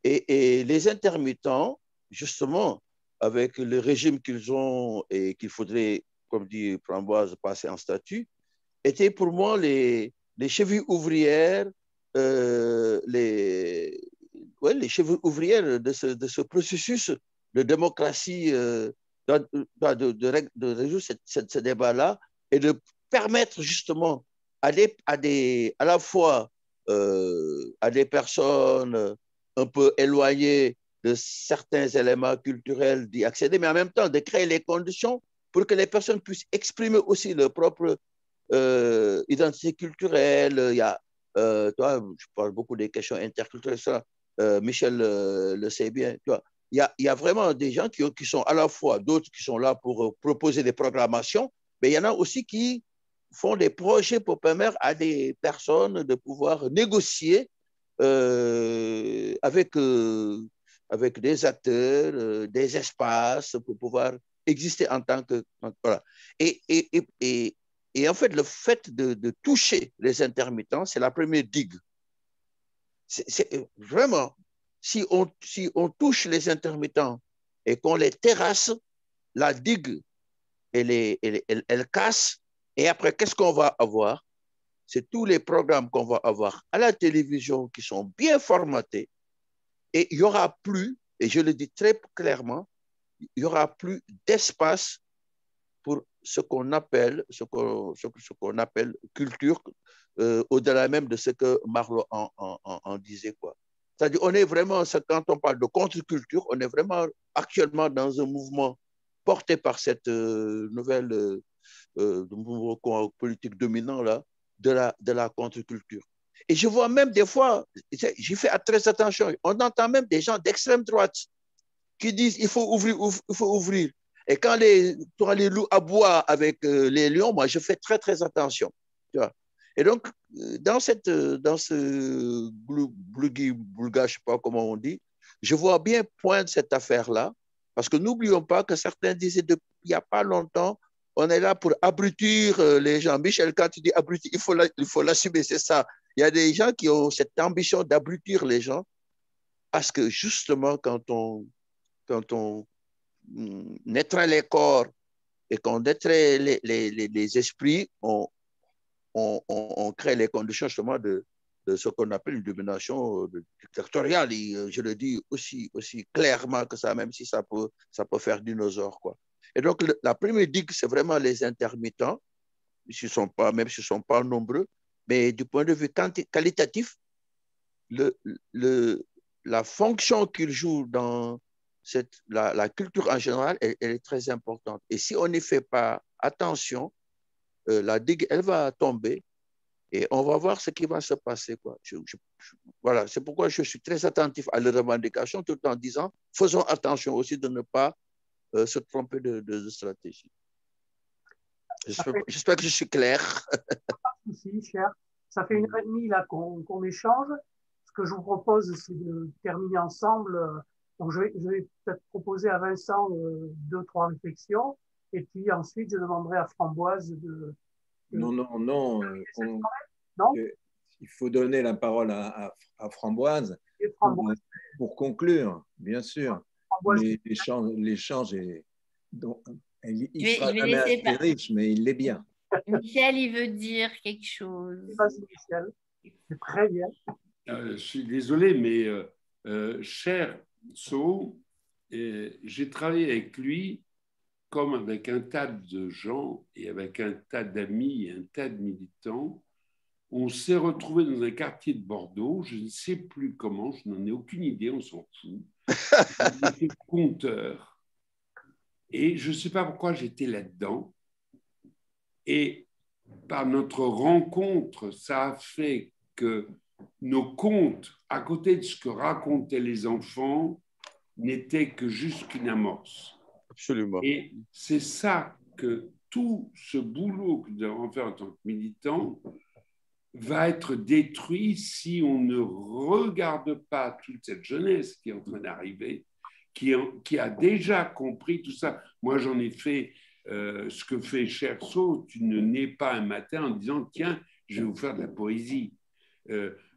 Et les intermittents, justement, avec le régime qu'ils ont et qu'il faudrait, comme dit Framboise, passer en statut, étaient pour moi les chevilles ouvrières, les chevilles ouvrières de ce processus de démocratie, de résoudre ce débat-là et de permettre justement à la fois à des personnes un peu éloignées de certains éléments culturels d'y accéder, mais en même temps de créer les conditions pour que les personnes puissent exprimer aussi leur propre identité culturelle. Il y a, toi, je parle beaucoup des questions interculturelles, ça, Michel le sait bien. Tu vois, il y a vraiment des gens qui sont à la fois, d'autres qui sont là pour proposer des programmations, mais il y en a aussi qui font des projets pour permettre à des personnes de pouvoir négocier avec des acteurs, des espaces pour pouvoir exister en tant que... Voilà. Et en fait, le fait de toucher les intermittents, c'est la première digue. Vraiment, si on touche les intermittents et qu'on les terrasse, la digue, elle casse. Et après, qu'est-ce qu'on va avoir? C'est tous les programmes qu'on va avoir à la télévision qui sont bien formatés. Et il n'y aura plus, et je le dis très clairement, il n'y aura plus d'espace pour ce qu'on appelle culture, au-delà même de ce que Marlot en disait, quoi. C'est-à-dire, on est vraiment, quand on parle de contre-culture, on est vraiment actuellement dans un mouvement porté par cette nouvelle mouvement politique dominant là, de la contre-culture. Et je vois même des fois, j'y fais très attention, on entend même des gens d'extrême droite qui disent il faut ouvrir, il faut ouvrir. Et quand les loups aboient avec les lions, moi, je fais très, très attention. Tu vois. Et donc, dans ce boulga, je ne sais pas comment on dit, je vois bien poindre cette affaire-là, parce que n'oublions pas que certains disaient il n'y a pas longtemps, on est là pour abrutir les gens. Michel, quand tu dis abrutir, il faut l'assumer, c'est ça. Il y a des gens qui ont cette ambition d'abrutir les gens, parce que justement, quand on étreint les corps et qu'on étreint les esprits, on crée les conditions justement de ce qu'on appelle une domination dictatoriale. Et je le dis aussi clairement que ça, même si ça peut faire dinosaure, quoi. Et donc, la première digue, c'est vraiment les intermittents, même s'ils ne sont pas nombreux, mais du point de vue qualitatif, la fonction qu'ils jouent dans la culture en général, elle est très importante. Et si on n'y fait pas attention, la digue, elle va tomber et on va voir ce qui va se passer, quoi. Voilà, c'est pourquoi je suis très attentif à leurs revendications tout en disant, faisons attention aussi de ne pas se tromper de stratégie. J'espère que je suis clair. Si, cher. Ça fait 1h30 là qu'on échange. Ce que je vous propose, c'est de terminer ensemble. Donc, je vais peut-être proposer à Vincent 2-3 réflexions. Et puis ensuite, je demanderai à Framboise de... Non. Non. Il faut donner la parole à Framboise pour conclure, bien sûr. Mais l'échange est... Il sera jamais assez riche, mais il l'est bien. Michel, il veut dire quelque chose. Vas-y, Michel. C'est très bien. Je suis désolé, mais cher So, j'ai travaillé avec lui comme avec un tas de gens et avec un tas d'amis et un tas de militants. On s'est retrouvés dans un quartier de Bordeaux, je ne sais plus comment, je n'en ai aucune idée, on s'en fout. J'étais compteur et je ne sais pas pourquoi j'étais là-dedans. Et par notre rencontre, ça a fait que nos contes, à côté de ce que racontaient les enfants, n'étaient que juste qu'une amorce. Absolument. Et c'est ça que tout ce boulot que nous avons fait en tant que militants va être détruit si on ne regarde pas toute cette jeunesse qui est en train d'arriver, qui a déjà compris tout ça. Moi, j'en ai fait ce que fait Cherceau. Tu ne nais pas un matin en disant « Tiens, je vais vous faire de la poésie ».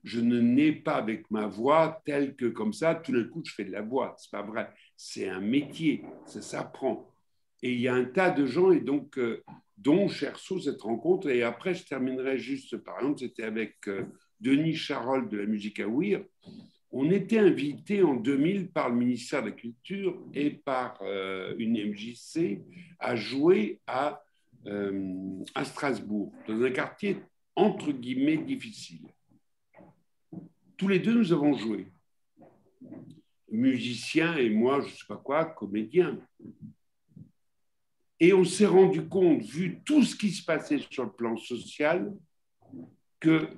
Je ne nais pas avec ma voix telle que comme ça, tout d'un coup, je fais de la voix. Ce n'est pas vrai. C'est un métier, ça s'apprend. Et il y a un tas de gens, et donc, dont Cherceau, cette rencontre. Et après, je terminerai juste, par exemple, c'était avec Denis Charol de la musique à ouïr. On était invité en 2000 par le ministère de la Culture et par une MJC à jouer à Strasbourg, dans un quartier entre guillemets difficile. Tous les deux, nous avons joué. Musicien et moi, je ne sais pas quoi, comédien. Et on s'est rendu compte, vu tout ce qui se passait sur le plan social, que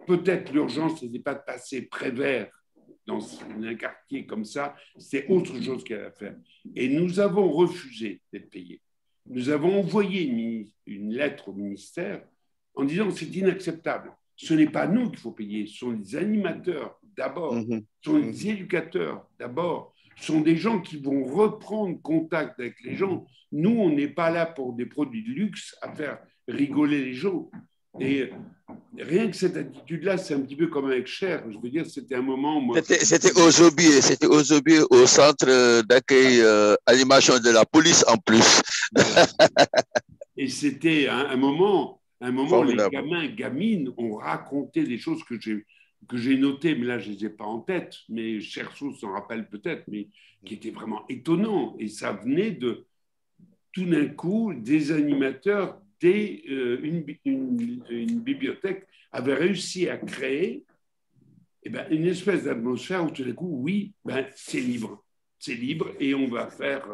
peut-être l'urgence n'était pas de passer Prévert dans un quartier comme ça, c'est autre chose qu'il y avait à faire. Et nous avons refusé d'être payés. Nous avons envoyé une lettre au ministère en disant que c'est inacceptable. Ce n'est pas nous qu'il faut payer, ce sont les animateurs d'abord, ce sont les éducateurs d'abord, ce sont des gens qui vont reprendre contact avec les gens. Nous, on n'est pas là pour des produits de luxe à faire rigoler les gens. Et rien que cette attitude-là, c'est un petit peu comme avec Cher. Je veux dire, c'était un moment... Moi, c'était aux Aubiers, au centre d'accueil animation de la police en plus. Et c'était un moment Formidable. Les gamins, gamines ont raconté des choses que j'ai notées, mais là, je ne les ai pas en tête, mais Cherceau s'en rappelle peut-être, mais qui étaient vraiment étonnants. Et ça venait de, tout d'un coup, des animateurs, une bibliothèque avait réussi à créer une espèce d'atmosphère où tout d'un coup, oui, c'est libre. C'est libre et on va faire...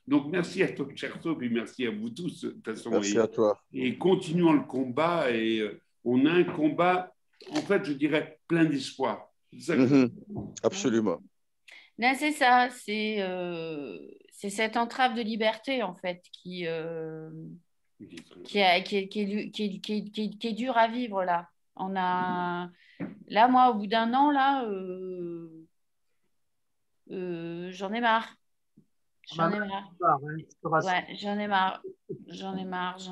Donc, merci à toi, Cherceau, puis merci à vous tous. De toute façon, merci à toi. Et continuons le combat. Et on a un combat, en fait, je dirais, plein d'espoir. Absolument. Là, c'est ça. C'est cette entrave de liberté, en fait, qui est dure à vivre, là. Là, moi, au bout d'un an, là, j'en ai marre. J'en ai marre. Ouais, j'en ai marre. J'en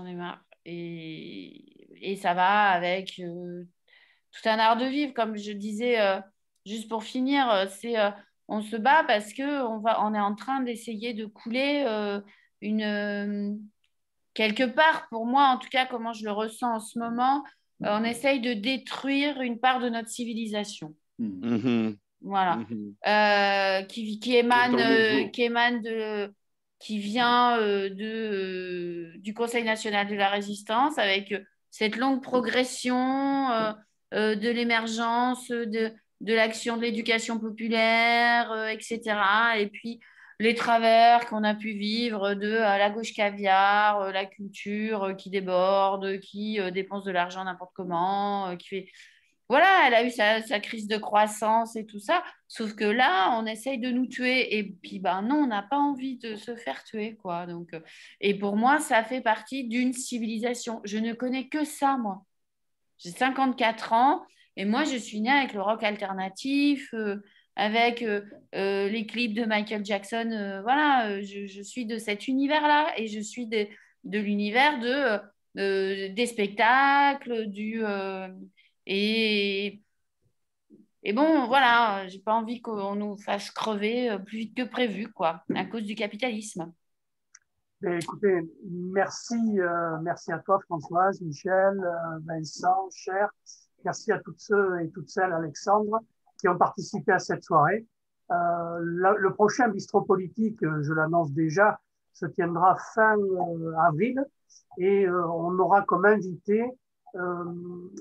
ai marre. Et ça va avec tout un art de vivre. Comme je disais, juste pour finir, on se bat parce qu'on est en train d'essayer de couler quelque part, pour moi, en tout cas, comment je le ressens en ce moment, on essaye de détruire une part de notre civilisation. Voilà. Qui vient du Conseil national de la résistance avec cette longue progression de l'émergence de l'action de l'éducation populaire, etc. Et puis les travers qu'on a pu vivre de la gauche caviar, la culture qui déborde, qui dépense de l'argent n'importe comment, qui fait... Voilà, elle a eu sa crise de croissance et tout ça. Sauf que là, on essaye de nous tuer. Et puis, non, on n'a pas envie de se faire tuer, quoi. Donc, et pour moi, ça fait partie d'une civilisation. Je ne connais que ça, moi. J'ai 54 ans et moi, je suis née avec le rock alternatif, avec les clips de Michael Jackson. Voilà, je suis de cet univers-là et je suis de l'univers des spectacles, et bon, voilà, j'ai pas envie qu'on nous fasse crever plus vite que prévu, quoi, à cause du capitalisme. Écoutez, merci à toi, Françoise, Michel, Vincent, Cher. Merci à toutes ceux et toutes celles, Alexandre, qui ont participé à cette soirée. Le prochain bistrot politique, je l'annonce déjà, se tiendra fin avril et on aura comme invité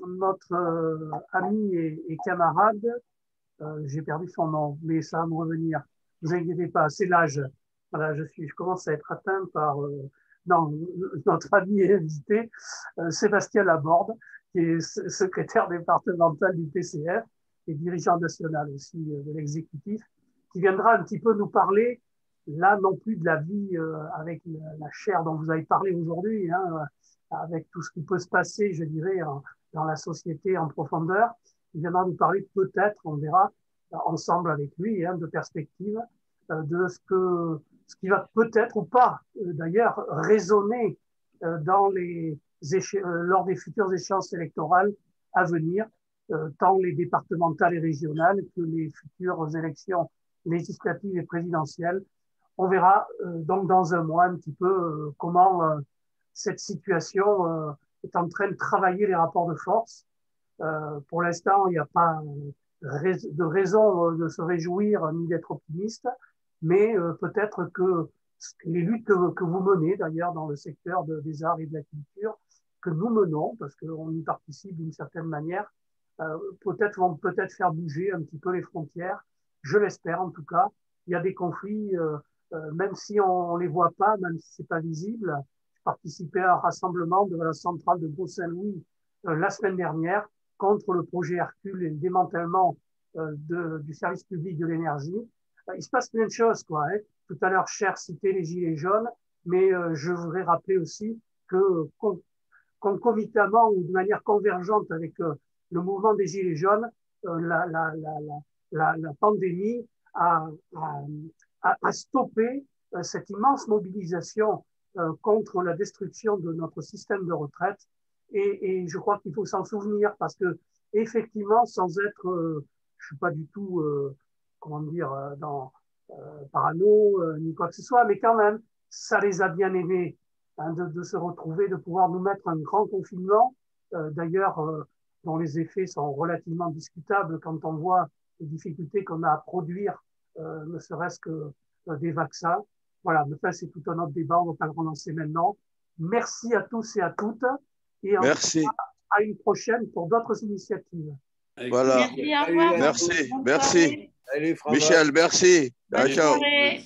notre ami et camarade, j'ai perdu son nom, mais ça va me revenir. Ne vous inquiétez pas, c'est l'âge. Voilà, je commence à être atteint par notre ami et invité, Sébastien Laborde, qui est secrétaire départemental du PCR et dirigeant national aussi de l'exécutif, qui viendra un petit peu nous parler, là non plus de la vie avec la chair dont vous avez parlé aujourd'hui, avec tout ce qui peut se passer, je dirais, dans la société en profondeur. Il viendra nous parler peut-être, on verra ensemble avec lui, de perspectives, de ce qui va peut-être ou pas, d'ailleurs, résonner lors des futures échéances électorales à venir, tant les départementales et régionales que les futures élections législatives et présidentielles. On verra donc dans un mois un petit peu comment cette situation est en train de travailler les rapports de force. Pour l'instant, il n'y a pas de raison de se réjouir ni d'être optimiste, mais peut-être que les luttes que vous menez d'ailleurs dans le secteur des arts et de la culture, que nous menons, parce qu'on y participe d'une certaine manière, vont peut-être faire bouger un petit peu les frontières. Je l'espère en tout cas. Il y a des conflits, même si on ne les voit pas, même si ce n'est pas visible. Je participais à un rassemblement devant la centrale de Gros-Saint-Louis la semaine dernière contre le projet Hercule et le démantèlement du service public de l'énergie. Il se passe plein de choses, quoi. Tout à l'heure, Cher citait les Gilets jaunes, mais je voudrais rappeler aussi que concomitamment ou de manière convergente avec le mouvement des Gilets jaunes, la pandémie a stoppé cette immense mobilisation contre la destruction de notre système de retraite. Et je crois qu'il faut s'en souvenir parce que, effectivement, sans être, je suis pas du tout, comment dire, parano, ni quoi que ce soit, mais quand même, ça les a bien aimés de se retrouver, de pouvoir nous mettre un grand confinement, d'ailleurs, dont les effets sont relativement discutables quand on voit les difficultés qu'on a à produire, ne serait-ce que des vaccins. Voilà, mais ça, c'est tout un autre débat, on ne va pas le relancer maintenant. Merci à tous et à toutes. Et merci. À une prochaine pour d'autres initiatives. Voilà. Merci, au revoir. Merci. Michel, merci. Bonne ciao. soirée.